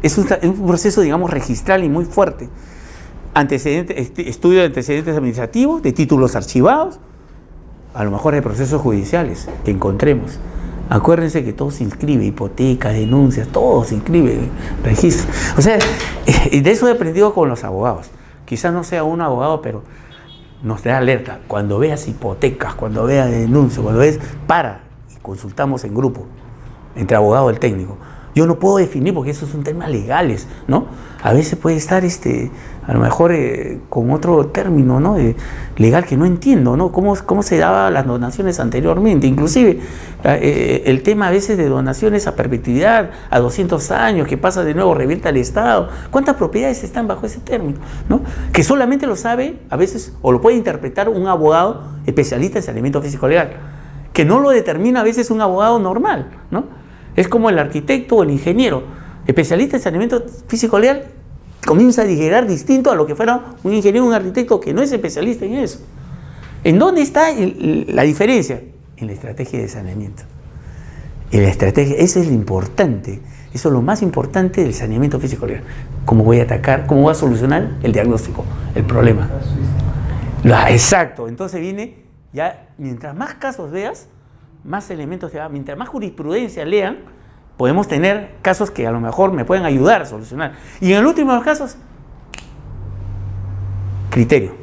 es un proceso, digamos, registral y muy fuerte. Estudio de antecedentes administrativos, de títulos archivados, a lo mejor de procesos judiciales que encontremos. Acuérdense que todo se inscribe, hipotecas, denuncias, todo se inscribe, registro. O sea, y de eso he aprendido con los abogados. Quizás no sea un abogado, pero nos da alerta. Cuando veas hipotecas, cuando veas denuncias, cuando ves, para y consultamos en grupo, entre abogado y el técnico. Yo no puedo definir porque esos son temas legales, ¿no? A veces puede estar, a lo mejor con otro término, ¿no? Legal que no entiendo, ¿no? ¿Cómo se daban las donaciones anteriormente? Inclusive el tema a veces de donaciones a perpetuidad, a 200 años, que pasa de nuevo, revienta el Estado. ¿Cuántas propiedades están bajo ese término, ¿no? Que solamente lo sabe a veces, o lo puede interpretar un abogado especialista en saneamiento físico legal, que no lo determina a veces un abogado normal, ¿no? Es como el arquitecto o el ingeniero, especialista en saneamiento físico legal, comienza a digerir distinto a lo que fuera un ingeniero o un arquitecto que no es especialista en eso. ¿En dónde está la diferencia? En la estrategia de saneamiento. En la estrategia, eso es lo importante, eso es lo más importante del saneamiento físico legal. ¿Cómo voy a atacar, cómo voy a solucionar el diagnóstico, el problema? Exacto, entonces viene ya, mientras más casos veas, más elementos te da, mientras más jurisprudencia lean, podemos tener casos que a lo mejor me pueden ayudar a solucionar. Y en el último de los casos, criterio,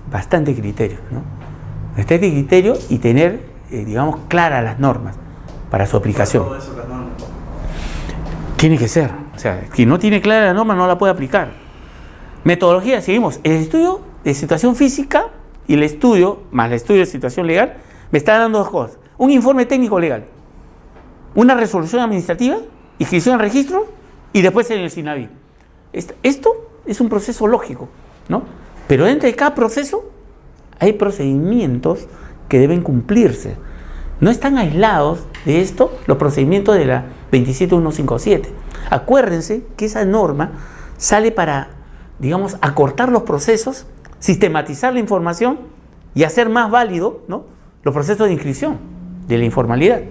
bastante criterio, ¿no? Bastante criterio y tener, digamos, claras las normas para su aplicación. Todo eso, las normas. Tiene que ser, o sea, quien no tiene clara la norma no la puede aplicar. Metodología, seguimos, el estudio de situación física y el estudio, más el estudio de situación legal, me está dando dos cosas: un informe técnico legal, una resolución administrativa, inscripción en registro y después en el SINAVI. Esto es un proceso lógico, ¿no? Pero dentro de cada proceso hay procedimientos que deben cumplirse. No están aislados de esto los procedimientos de la 27157. Acuérdense que esa norma sale para, digamos, acortar los procesos, sistematizar la información y hacer más válido, ¿no?, los procesos de inscripción de la informalidad.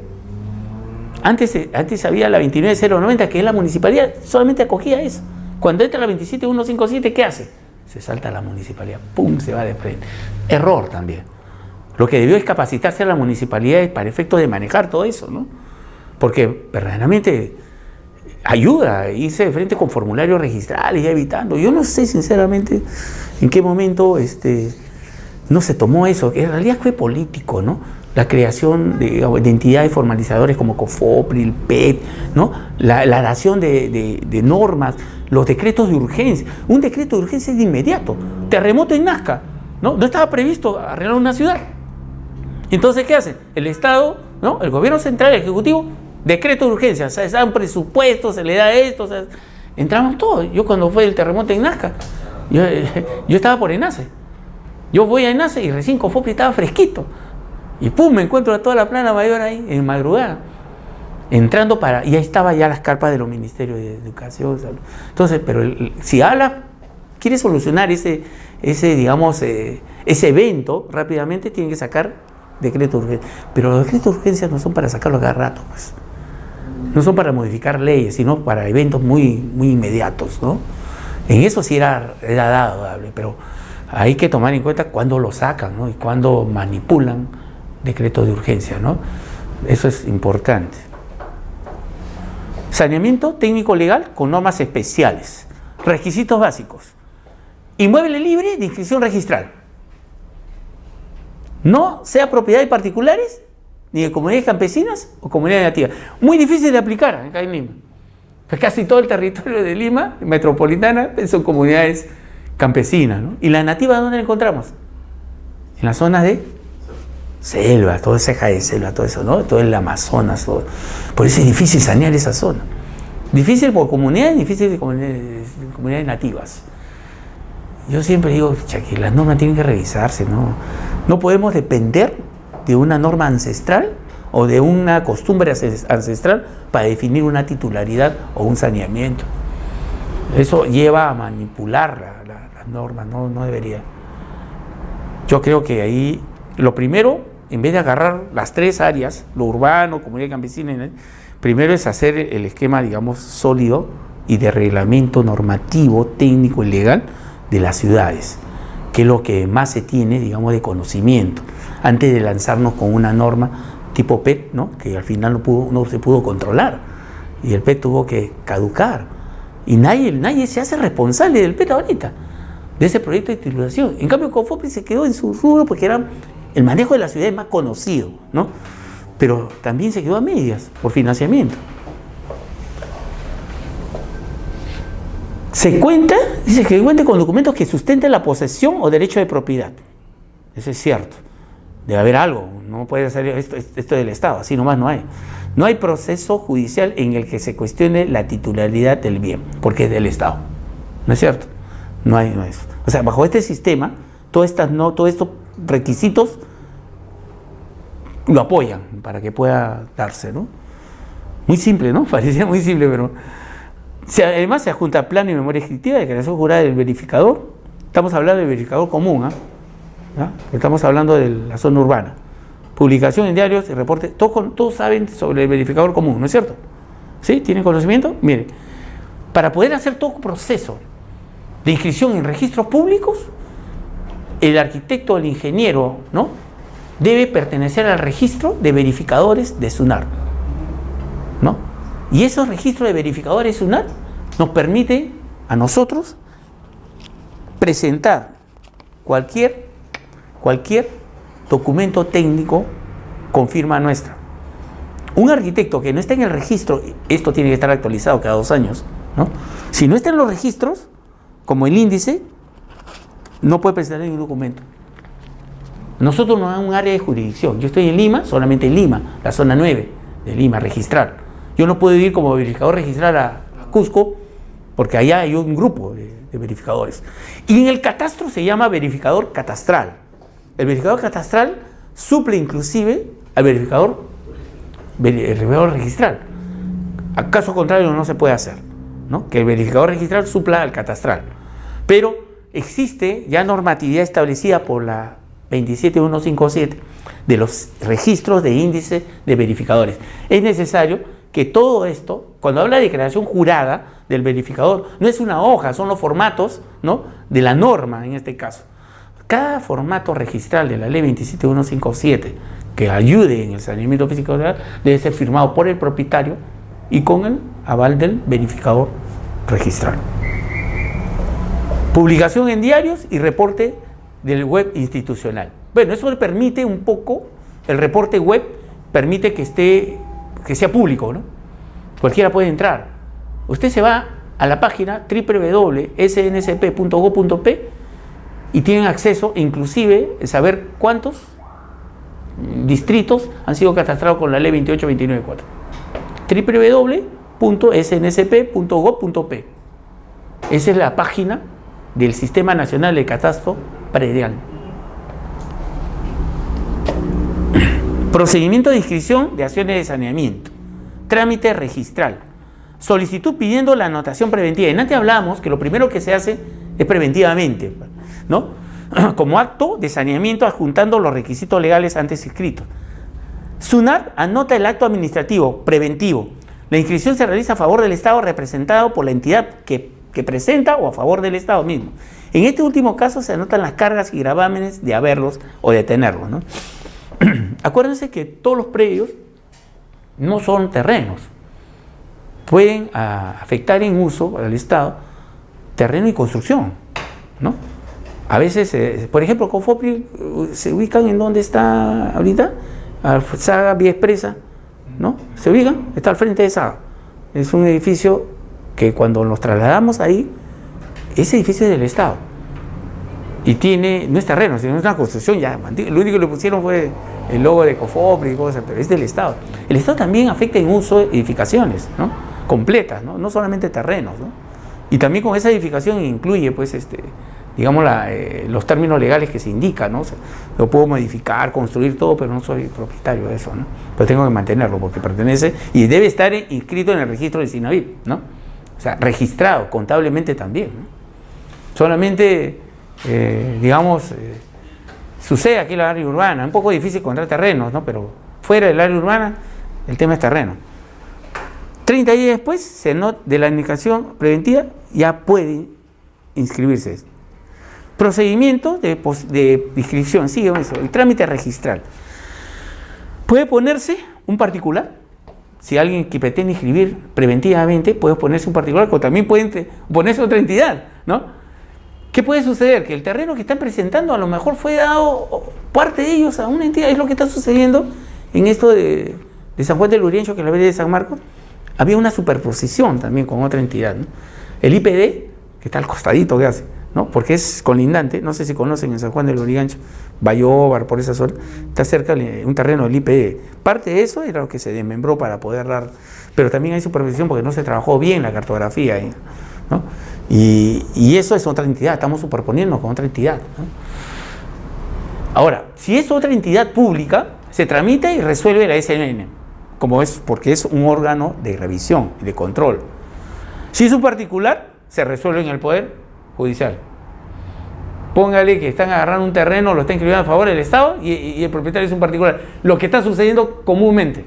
Antes había la 29090, que es la municipalidad, solamente acogía eso. Cuando entra la 27157, ¿qué hace? Se salta a la municipalidad, ¡pum!, se va de frente. Error también. Lo que debió es capacitarse a la municipalidad para efectos de manejar todo eso, ¿no? Porque verdaderamente ayuda a irse de frente con formularios registrales, ya evitando. Yo no sé sinceramente en qué momento no se tomó eso, que en realidad fue político, ¿no? La creación de entidades formalizadoras como COFOPRI, el PET, ¿no? La dación de normas, los decretos de urgencia. Un decreto de urgencia es de inmediato. Terremoto en Nazca, ¿no? No estaba previsto arreglar una ciudad. Entonces, ¿qué hace? El Estado, ¿no?, el gobierno central, el ejecutivo, decreto de urgencia, o sea, se da un presupuesto, se le da esto, o sea, entramos todos. Yo cuando fue el terremoto en Nazca, yo estaba por ENACE. Yo voy a ENACE y recién COFOPRI estaba fresquito. Y pum, me encuentro a toda la plana mayor ahí, en madrugada. Entrando y ahí estaba ya las carpas de los ministerios de Educación, Salud. Entonces, pero si quiere solucionar ese evento rápidamente, tiene que sacar decreto de urgencia. Pero los decretos de urgencia no son para sacarlos cada rato, pues. No son para modificar leyes, sino para eventos muy, muy inmediatos, ¿no? En eso sí era dable, pero hay que tomar en cuenta cuándo lo sacan, ¿no? Y cuándo manipulan decretos de urgencia, ¿no? Eso es importante. Saneamiento técnico legal con normas especiales. Requisitos básicos. Inmueble libre de inscripción registral. No sea propiedad de particulares, ni de comunidades campesinas o comunidades nativas. Muy difícil de aplicar acá en Lima. Pues casi todo el territorio de Lima, metropolitana, son comunidades campesinas, ¿no? ¿Y las nativas dónde las encontramos? En las zonas de selva, toda esa ceja de selva, todo eso, ¿no? Todo el Amazonas, todo. Por eso es difícil sanear esa zona. Difícil por comunidades, difícil de comunidades nativas. Yo siempre digo que las normas tienen que revisarse, ¿no? No podemos depender de una norma ancestral o de una costumbre ancestral para definir una titularidad o un saneamiento. Eso lleva a manipular las normas, no debería. Yo creo que ahí lo primero, en vez de agarrar las tres áreas, lo urbano, comunidad campesina, primero es hacer el esquema, digamos, sólido y de reglamento normativo, técnico y legal de las ciudades, que es lo que más se tiene, digamos, de conocimiento, antes de lanzarnos con una norma tipo PET, ¿no? Que al final no se pudo controlar, y el PET tuvo que caducar, y nadie se hace responsable del PET ahorita, de ese proyecto de titulación. En cambio, COFOPRIS se quedó en su rubro porque era el manejo de las ciudades más conocido, ¿no? Pero también se quedó a medias por financiamiento. Dice que cuente con documentos que sustenten la posesión o derecho de propiedad. Eso es cierto. Debe haber algo. No puede ser esto del Estado, así nomás no hay. No hay proceso judicial en el que se cuestione la titularidad del bien, porque es del Estado. ¿No es cierto? No hay eso. O sea, bajo este sistema, todos estos requisitos lo apoyan para que pueda darse, ¿no? Muy simple, ¿no? Parecía muy simple, pero... Además se adjunta plano y memoria escritiva, declaración jurada del verificador. Estamos hablando del verificador común, ¿ah? Estamos hablando de la zona urbana. Publicación en diarios y reportes. Todos saben sobre el verificador común, ¿no es cierto? ¿Sí? ¿Tienen conocimiento? Mire, para poder hacer todo proceso de inscripción en registros públicos, el arquitecto o el ingeniero, ¿no?, debe pertenecer al registro de verificadores de SUNAR, ¿no? Y esos registros de verificadores SUNAR nos permite a nosotros presentar cualquier documento técnico con firma nuestra. Un arquitecto que no esté en el registro, esto tiene que estar actualizado cada 2 años, ¿no? Si no está en los registros, como el índice, no puede presentar ningún documento. Nosotros nos dan un área de jurisdicción. Yo estoy en Lima, solamente en Lima, la zona 9 de Lima, registrar. Yo no puedo ir como verificador registrar a Cusco, porque allá hay un grupo de verificadores. Y en el catastro se llama verificador catastral. El verificador catastral suple inclusive al verificador registral. A caso contrario no se puede hacer, ¿no? Que el verificador registral supla al catastral. Pero existe ya normatividad establecida por la 27157 de los registros de índice de verificadores. Es necesario que todo esto, cuando habla de declaración jurada del verificador, no es una hoja, son los formatos, ¿no?, de la norma en este caso. Cada formato registral de la ley 27157 que ayude en el saneamiento físico legal debe ser firmado por el propietario y con el aval del verificador registral. Publicación en diarios y reporte del web institucional. Bueno, eso le permite un poco, el reporte web permite que sea público, ¿no? Cualquiera puede entrar. Usted se va a la página www.snsp.go.p y tienen acceso, inclusive, a saber cuántos distritos han sido catastrados con la ley 28294. www.snsp.go.p. Esa es la página del Sistema Nacional de Catastro Predial. Procedimiento de inscripción de acciones de saneamiento. Trámite registral. Solicitud pidiendo la anotación preventiva. En antes hablamos que lo primero que se hace es preventivamente, ¿no? Como acto de saneamiento adjuntando los requisitos legales antes inscritos. SUNAR anota el acto administrativo preventivo. La inscripción se realiza a favor del Estado representado por la entidad que que presenta o a favor del Estado mismo. En este último caso se anotan las cargas y gravámenes de haberlos o de tenerlos, ¿no? Acuérdense que todos los predios no son terrenos. Pueden afectar en uso al Estado terreno y construcción, ¿no? A veces, por ejemplo, Confopri se ubican en donde está ahorita, Saga Vía Expresa, ¿no? Se ubican, está al frente de Saga. Es un edificio que cuando nos trasladamos ahí, ese edificio es del Estado. Y no es terreno, sino es una construcción ya. Lo único que le pusieron fue el logo de Confopri y cosas, pero es del Estado. El Estado también afecta en uso edificaciones, ¿no? Completas, ¿no? No solamente terrenos, ¿no? Y también con esa edificación incluye, pues, digamos, los términos legales que se indican, ¿no? O sea, lo puedo modificar, construir todo, pero no soy propietario de eso, ¿no? Pero tengo que mantenerlo porque pertenece y debe estar inscrito en el registro del SINAVIP, ¿no? O sea, registrado contablemente también, ¿no? Solamente, sucede aquí en la área urbana, un poco difícil encontrar terrenos, ¿no? Pero fuera del área urbana, el tema es terreno. 30 días después, de la indicación preventiva, ya puede inscribirse. Procedimiento de inscripción, sigue eso, el trámite registral. Puede ponerse un particular, si alguien que pretende inscribir preventivamente, puede ponerse un particular, o también puede ponerse otra entidad, ¿no? ¿Qué puede suceder? Que el terreno que están presentando a lo mejor fue dado parte de ellos a una entidad, es lo que está sucediendo en esto de San Juan del Luriencho, que es la vereda de San Marcos. Había una superposición también con otra entidad, ¿no? El IPD, que está al costadito, ¿qué hace? ¿No? Porque es colindante, no sé si conocen en San Juan del Lurigancho, Bayóvar, por esa zona, está cerca de un terreno del IPD. Parte de eso era lo que se desmembró para poder dar, pero también hay superposición porque no se trabajó bien la cartografía, ¿no? Y eso es otra entidad, estamos superponiendo con otra entidad, ¿no? Ahora, si es otra entidad pública, se tramita y resuelve la SNN, porque es un órgano de revisión y de control. Si es un particular, se resuelve en el Poder Judicial. Póngale que están agarrando un terreno, lo está inscribiendo a favor del Estado y el propietario es un particular. Lo que está sucediendo comúnmente,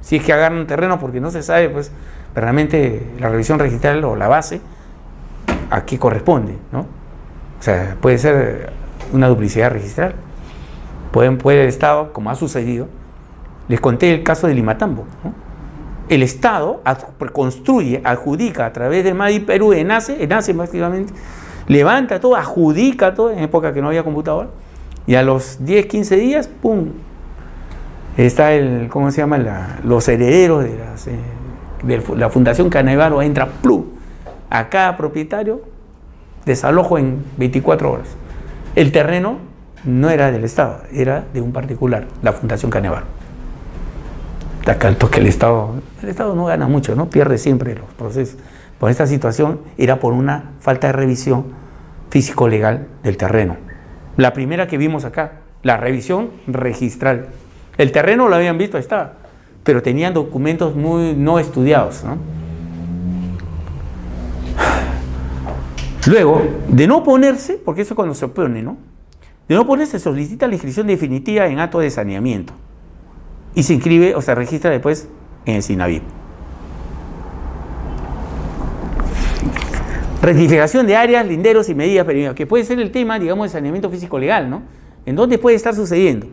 si es que agarran un terreno porque no se sabe, pues, realmente la revisión registral o la base, a qué corresponde, ¿no? O sea, puede ser una duplicidad registral. Puede el Estado, como ha sucedido, les conté el caso de Limatambo, ¿no? El Estado construye, adjudica a través de MADI Perú, ENACE básicamente, levanta todo, adjudica todo, en época que no había computadora, y a los 10, 15 días, ¡pum!, está ¿cómo se llama? Los herederos de la Fundación Canevaro, entra, ¡plum!, a cada propietario, desalojo en 24 horas. El terreno no era del Estado, era de un particular, la Fundación Canevaro. Que el Estado no gana mucho, ¿no? Pierde siempre los procesos. Por esta situación era por una falta de revisión físico-legal del terreno. La primera que vimos acá, la revisión registral. El terreno lo habían visto, ahí estaba, pero tenían documentos muy no estudiados, ¿no? Luego, de no ponerse, porque eso es cuando se opone, ¿no? De no ponerse, solicita la inscripción definitiva en acto de saneamiento y se inscribe o se registra después en el SINAVIP. Rectificación de áreas, linderos y medidas perimétricas, que puede ser el tema, digamos, de saneamiento físico legal, ¿no? ¿En dónde puede estar sucediendo?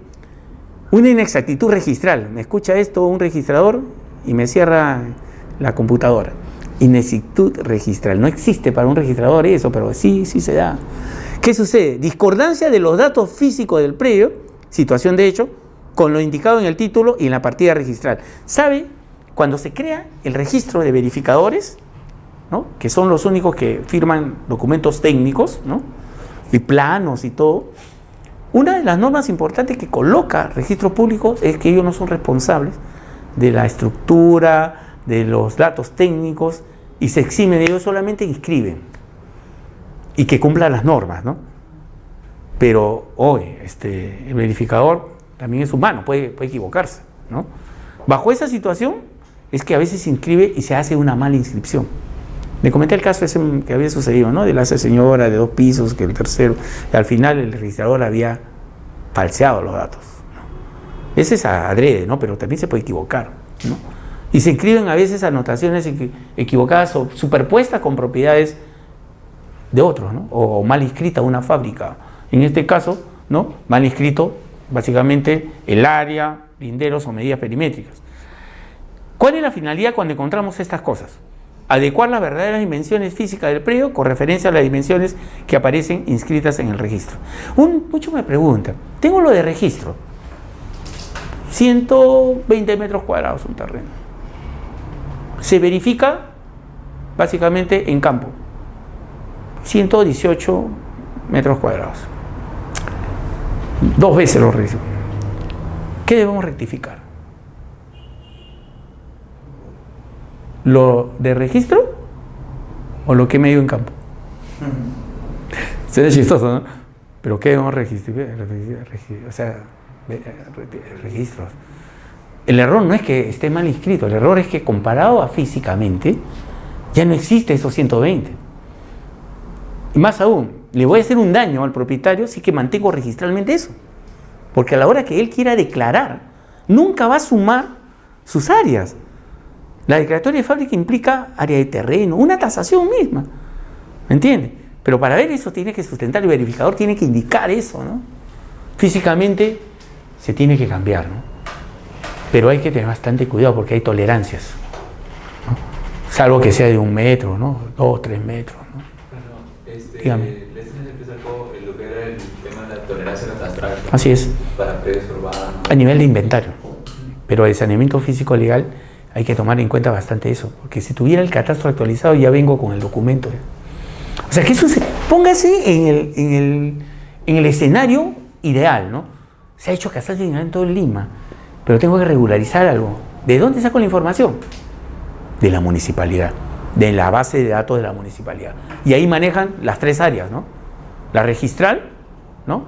Una inexactitud registral. Me escucha esto un registrador y me cierra la computadora. Inexactitud registral. No existe para un registrador eso, pero sí se da. ¿Qué sucede? Discordancia de los datos físicos del predio, situación de hecho, con lo indicado en el título y en la partida registral. ¿Sabe? Cuando se crea el registro de verificadores, ¿no?, que son los únicos que firman documentos técnicos, ¿no?, y planos y todo, una de las normas importantes que coloca registros públicos es que ellos no son responsables de la estructura, de los datos técnicos, y se exime de ellos, solamente inscriben y que cumplan las normas, ¿no? Pero hoy el verificador también es humano, puede equivocarse, ¿no? Bajo esa situación es que a veces se inscribe y se hace una mala inscripción. Le comenté el caso ese que había sucedido, ¿no?, de la señora de 2 pisos, que el tercero, y al final el registrador había falseado los datos, ¿no? Ese es adrede, ¿no?, pero también se puede equivocar, ¿no? Y se inscriben a veces anotaciones equivocadas o superpuestas con propiedades de otros, ¿no? O mal inscrita una fábrica. En este caso, ¿no? Mal inscrito básicamente el área, linderos o medidas perimétricas. ¿Cuál es la finalidad cuando encontramos estas cosas? Adecuar las verdaderas dimensiones físicas del predio con referencia a las dimensiones que aparecen inscritas en el registro. Muchos me preguntan, tengo lo de registro, 120 metros cuadrados un terreno. Se verifica básicamente en campo, 118 metros cuadrados. 2 veces lo registro. ¿Qué debemos rectificar? ¿Lo de registro o lo que me dio en campo? Sería chistoso, ¿no? Pero ¿qué debemos registrar? O sea, registros. El error no es que esté mal inscrito, el error es que comparado a físicamente, ya no existe esos 120. Y más aún, le voy a hacer un daño al propietario si que mantengo registralmente eso. Porque a la hora que él quiera declarar, nunca va a sumar sus áreas. La declaratoria de fábrica implica área de terreno, una tasación misma. ¿Me entiende? Pero para ver eso tiene que sustentar, el verificador tiene que indicar eso, ¿no? Físicamente se tiene que cambiar, ¿no? Pero hay que tener bastante cuidado porque hay tolerancias, ¿no? Salvo que sea de 1 metro, ¿no? 2, 3 metros, ¿no? Dígame. Le sacó lo que era el tema de la tolerancia catastral. Así es. Para predios urbanos. A nivel de inventario. Pero el saneamiento físico legal hay que tomar en cuenta bastante eso, porque si tuviera el catastro actualizado ya vengo con el documento. O sea, que eso póngase en el escenario ideal, ¿no? Se ha hecho catastro en todo Lima, pero tengo que regularizar algo. ¿De dónde saco la información? De la municipalidad, de la base de datos de la municipalidad. Y ahí manejan las 3 áreas, ¿no? La registral, ¿no?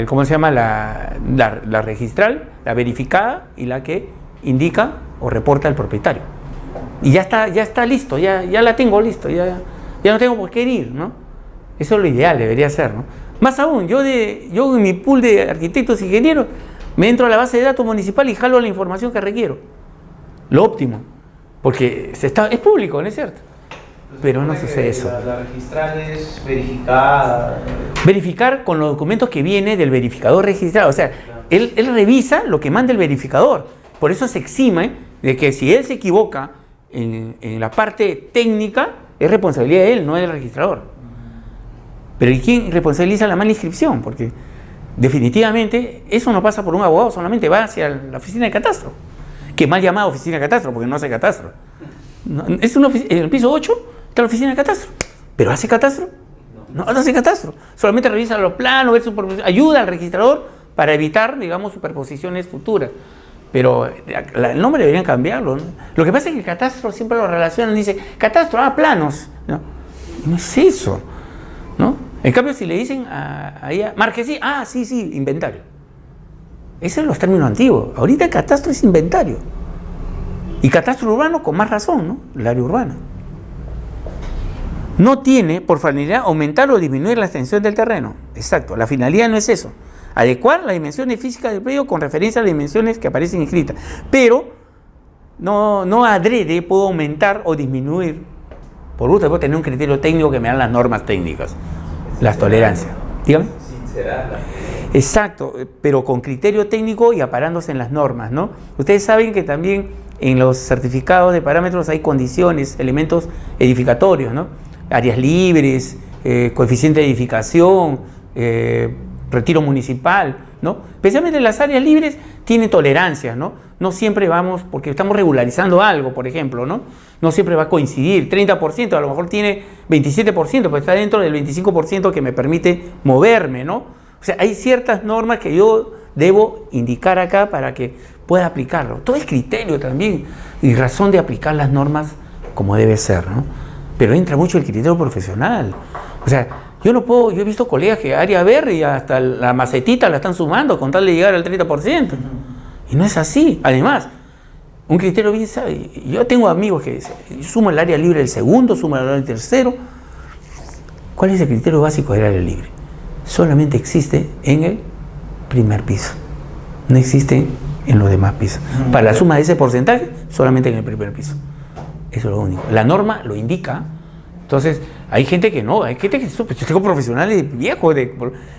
¿Cómo se llama? La registral, la verificada y la que indica o reporta al propietario. Y ya está listo, ya la tengo listo, ya no tengo por qué ir, ¿no? Eso es lo ideal, debería ser, ¿no? Más aún, yo en mi pool de arquitectos e ingenieros me entro a la base de datos municipal y jalo la información que requiero. Lo óptimo, porque es público, ¿no es cierto? Pero no sucede eso. La registral es verificada. Verificar con los documentos que viene del verificador registrado. O sea, él revisa lo que manda el verificador. Por eso se exime de que si él se equivoca en la parte técnica, es responsabilidad de él, no del registrador. Pero ¿y quién responsabiliza la mala inscripción? Porque definitivamente eso no pasa por un abogado, solamente va hacia la oficina de catastro. Que mal llamada oficina de catastro, porque no hace catastro. No, en el piso 8 está la oficina de catastro. ¿Pero hace catastro? No hace catastro. Solamente revisa los planos, ayuda al registrador para evitar, digamos, superposiciones futuras. Pero el nombre deberían cambiarlo, ¿no? Lo que pasa es que el catastro siempre lo relacionan, dice, catastro, planos. No es eso, ¿no? En cambio, si le dicen a ella, marquesí, sí, inventario. Esos son los términos antiguos. Ahorita el catastro es inventario. Y catastro urbano con más razón, ¿no? El área urbana. No tiene por finalidad aumentar o disminuir la extensión del terreno. Exacto, la finalidad no es eso. Adecuar las dimensiones físicas del predio con referencia a las dimensiones que aparecen inscritas. Pero no adrede puedo aumentar o disminuir. Por gusto, puedo tener un criterio técnico que me dan las normas técnicas, las tolerancias. Dígame. Sincerarla. Exacto, pero con criterio técnico y aparándose en las normas, ¿no? Ustedes saben que también en los certificados de parámetros hay condiciones, elementos edificatorios, ¿no? Áreas libres, coeficiente de edificación, retiro municipal, ¿no? Especialmente las áreas libres tienen tolerancias, ¿no? No siempre vamos, porque estamos regularizando algo, por ejemplo, ¿no? No siempre va a coincidir, 30%, a lo mejor tiene 27%, pero está dentro del 25% que me permite moverme, ¿no? O sea, hay ciertas normas que yo debo indicar acá para que pueda aplicarlo. Todo es criterio también y razón de aplicar las normas como debe ser, ¿no? Pero entra mucho el criterio profesional. O sea, yo he visto colegas que área verde y hasta la macetita la están sumando con tal de llegar al 30%. Y no es así. Además, un criterio bien sabe. Yo tengo amigos que sumo el área libre del segundo, sumo el área del tercero. ¿Cuál es el criterio básico del área libre? Solamente existe en el primer piso. No existe en los demás pisos. Para la suma de ese porcentaje, solamente en el primer piso. Eso es lo único. La norma lo indica. Entonces, Hay gente que no, hay gente que yo tengo profesionales viejos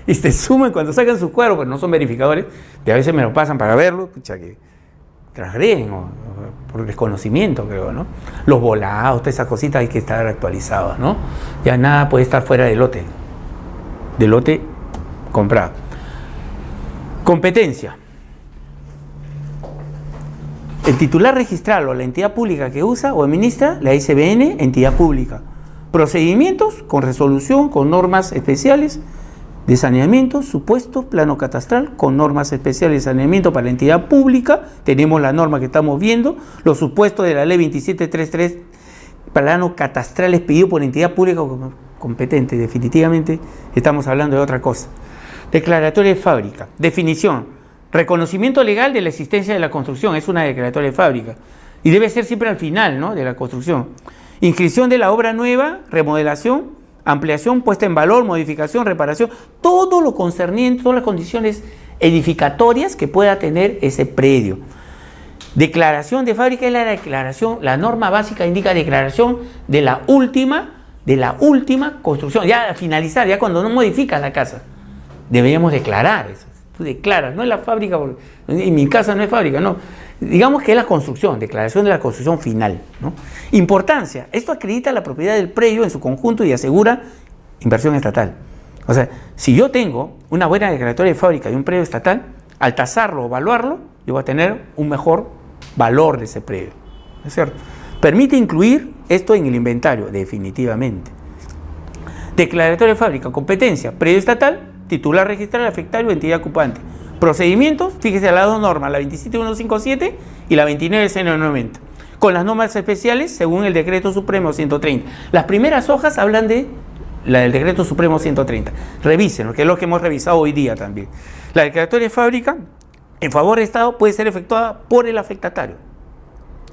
y se sumen cuando sacan sus cuadros, pues no son verificadores, y a veces me lo pasan para verlo, pucha, que transgreden o por desconocimiento, creo, ¿no? Los volados, todas esas cositas hay que estar actualizados, ¿no? Ya nada puede estar fuera del lote comprado. Competencia. El titular registral o la entidad pública que usa o administra la SBN, entidad pública. Procedimientos con resolución, con normas especiales de saneamiento, supuestos, plano catastral, con normas especiales de saneamiento para la entidad pública. Tenemos la norma que estamos viendo, los supuestos de la ley 2733, plano catastral expedido por entidad pública competente. Definitivamente estamos hablando de otra cosa. Declaratoria de fábrica. Definición. Reconocimiento legal de la existencia de la construcción. Es una declaratoria de fábrica. Y debe ser siempre al final, ¿no?, de la construcción. Inscripción de la obra nueva, remodelación, ampliación, puesta en valor, modificación, reparación. Todo lo concerniente, todas las condiciones edificatorias que pueda tener ese predio. Declaración de fábrica es la declaración, la norma básica indica declaración de la última construcción. Ya al finalizar, ya cuando no modificas la casa, deberíamos declarar eso. Tú declaras, no es la fábrica, en mi casa no es fábrica, no. Digamos que es la construcción, declaración de la construcción final, ¿no? Importancia, esto acredita la propiedad del predio en su conjunto y asegura inversión estatal. O sea, si yo tengo una buena declaratoria de fábrica de un predio estatal, al tasarlo o evaluarlo, yo voy a tener un mejor valor de ese predio, ¿no es cierto? Permite incluir esto en el inventario, definitivamente. Declaratoria de fábrica, competencia, predio estatal, titular registral, afectario, entidad ocupante. Procedimientos, fíjese las dos normas, la 27157 y la 29090, con las normas especiales según el Decreto Supremo 130. Las primeras hojas hablan de la del Decreto Supremo 130. Revisen, que es lo que hemos revisado hoy día también. La declaratoria de fábrica en favor del Estado puede ser efectuada por el afectatario.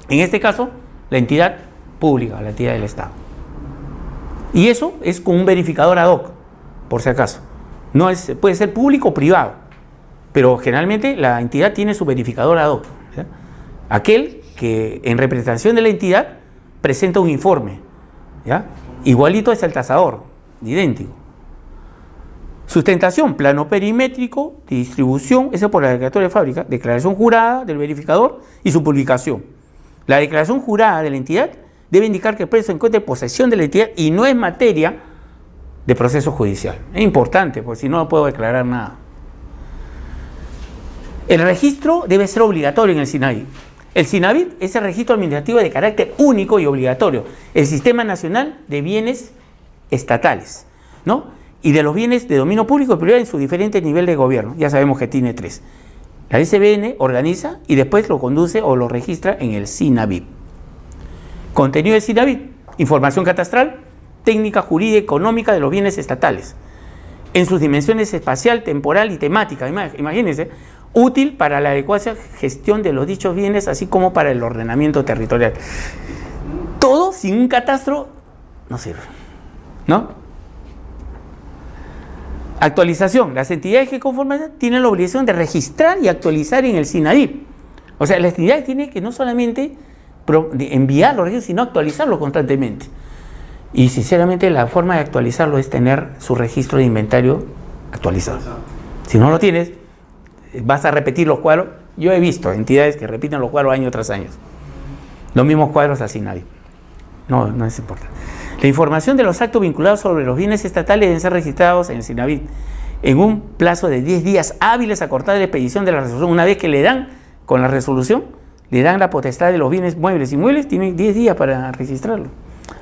En este caso, la entidad pública, la entidad del Estado. Y eso es con un verificador ad hoc, por si acaso. No es, puede ser público o privado, pero generalmente la entidad tiene su verificador ad hoc, ¿ya? Aquel que en representación de la entidad presenta un informe, ¿ya? Igualito es el tasador, idéntico. Sustentación, plano perimétrico, distribución, eso por la declaratoria de fábrica, declaración jurada del verificador y su publicación. La declaración jurada de la entidad debe indicar que el predio se encuentra en posesión de la entidad y no es materia de proceso judicial. Es importante, porque si no, no puedo declarar nada. El registro debe ser obligatorio en el SINAVIT. El SINAVIT es el registro administrativo de carácter único y obligatorio, el Sistema Nacional de Bienes Estatales, ¿no? Y de los bienes de dominio público y privado en su diferente nivel de gobierno. Ya sabemos que tiene 3. La SBN organiza y después lo conduce o lo registra en el SINAVIT. Contenido del SINAVIT: información catastral, técnica jurídica económica de los bienes estatales, en sus dimensiones espacial, temporal y temática. Imagínense, útil para la adecuada gestión de los dichos bienes, así como para el ordenamiento territorial. Todo sin un catastro no sirve, ¿no? Actualización. Las entidades que conforman tienen la obligación de registrar y actualizar en el SINAVIT. O sea, la entidad tiene que no solamente enviar los registros, sino actualizarlo constantemente. Y sinceramente la forma de actualizarlo es tener su registro de inventario actualizado. Si no lo tienes, vas a repetir los cuadros. Yo he visto entidades que repiten los cuadros año tras año. Los mismos cuadros así nadie. No es importante. La información de los actos vinculados sobre los bienes estatales deben ser registrados en el SINAVIT en un plazo de 10 días hábiles a cortar la expedición de la resolución. Una vez que le dan con la resolución, le dan la potestad de los bienes muebles y inmuebles, tienen 10 días para registrarlo.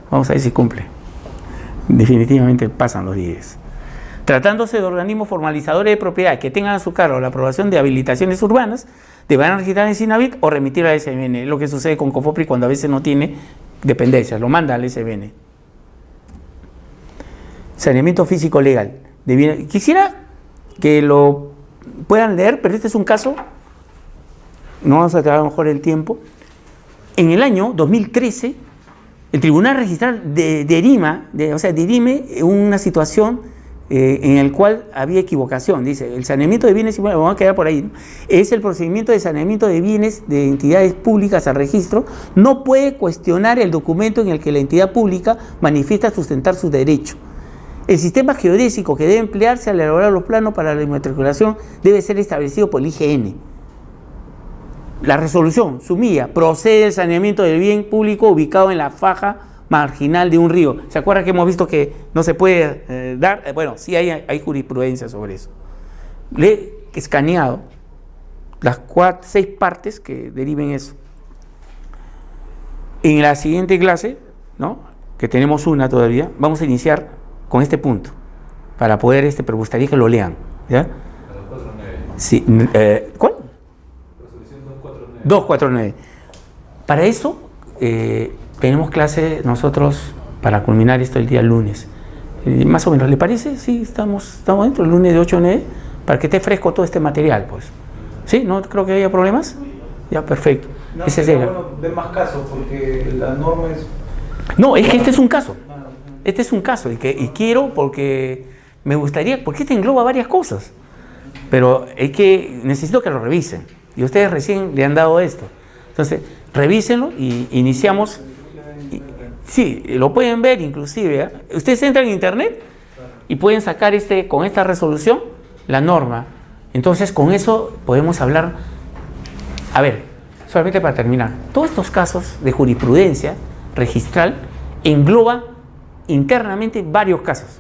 Vamos a ver si cumple. Definitivamente pasan los 10. Tratándose de organismos formalizadores de propiedad que tengan a su cargo la aprobación de habilitaciones urbanas, deberán registrar en SINAVIT o remitir al SBN. Es lo que sucede con COFOPRI cuando a veces no tiene dependencias, lo manda al SBN. Saneamiento físico legal. Quisiera que lo puedan leer, pero este es un caso, no vamos a trabajar mejor el tiempo. En el año 2013, el Tribunal Registral dirime una situación en el cual había equivocación. Dice, el saneamiento de bienes, bueno, vamos a quedar por ahí, ¿no? Es el procedimiento de saneamiento de bienes de entidades públicas al registro, no puede cuestionar el documento en el que la entidad pública manifiesta sustentar su derecho. El sistema geodésico que debe emplearse al elaborar los planos para la inmatriculación debe ser establecido por el IGN. La resolución, sumilla, procede el saneamiento del bien público ubicado en la faja marginal de un río. ¿Se acuerdan que hemos visto que no se puede dar? Bueno, sí hay jurisprudencia sobre eso. Le he escaneado las 6 partes que deriven eso. En la siguiente clase, ¿no?, que tenemos una todavía, vamos a iniciar con este punto para poder, pero me gustaría que lo lean, ¿ya? 249. Sí, ¿cuál? Resolución 249. 249. Para eso tenemos clase nosotros para culminar esto el día lunes. Más o menos, ¿le parece? Sí, estamos dentro el lunes de 8 a 9 para que esté fresco todo este material, pues. ¿Sí? ¿No creo que haya problemas? Ya, perfecto. No, Ese sería sería. bueno ver más casos porque la norma es... No, es que este es un caso. Este es un caso y quiero porque me gustaría, porque este engloba varias cosas, pero es que necesito que lo revisen y ustedes recién le han dado esto. Entonces, revísenlo y iniciamos. Sí, lo pueden ver inclusive, ¿eh? Ustedes entran en internet y pueden sacar con esta resolución la norma. Entonces, con eso podemos hablar. A ver, solamente para terminar, todos estos casos de jurisprudencia registral engloba internamente varios casos.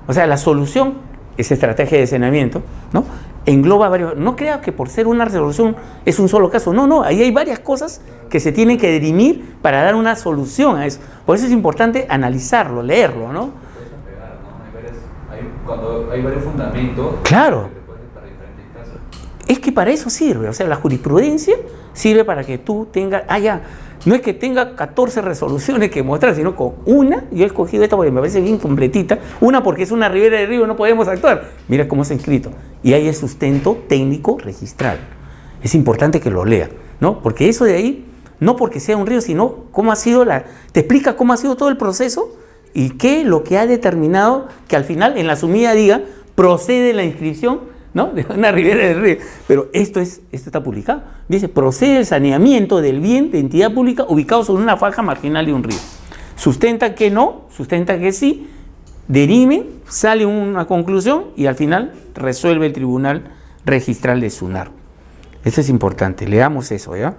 O sea, la solución es estrategia de saneamiento, ¿no? Engloba varios. No crea que por ser una resolución es un solo caso. No, ahí hay varias cosas que se tienen que dirimir para dar una solución a eso. Por eso es importante analizarlo, leerlo, ¿no? Cuando hay varios fundamentos. Claro. Para diferentes casos. Es que para eso sirve. O sea, la jurisprudencia sirve para que tú tengas. No es que tenga 14 resoluciones que mostrar, sino con una. Yo he escogido esta porque me parece bien completita. Una porque es una ribera de río y no podemos actuar. Mira cómo está escrito. Y hay el sustento técnico registral. Es importante que lo lea, ¿no? Porque eso de ahí, no porque sea un río, sino cómo ha sido te explica cómo ha sido todo el proceso y qué lo que ha determinado que al final en la sumida diga procede la inscripción, ¿no?, de una ribera del río. Pero esto está publicado. Dice, procede el saneamiento del bien de entidad pública ubicado sobre una faja marginal de un río. Sustenta que no, sustenta que sí, derimen, sale una conclusión y al final resuelve el tribunal registral de SUNAR. Eso es importante, leamos eso, ¿ya?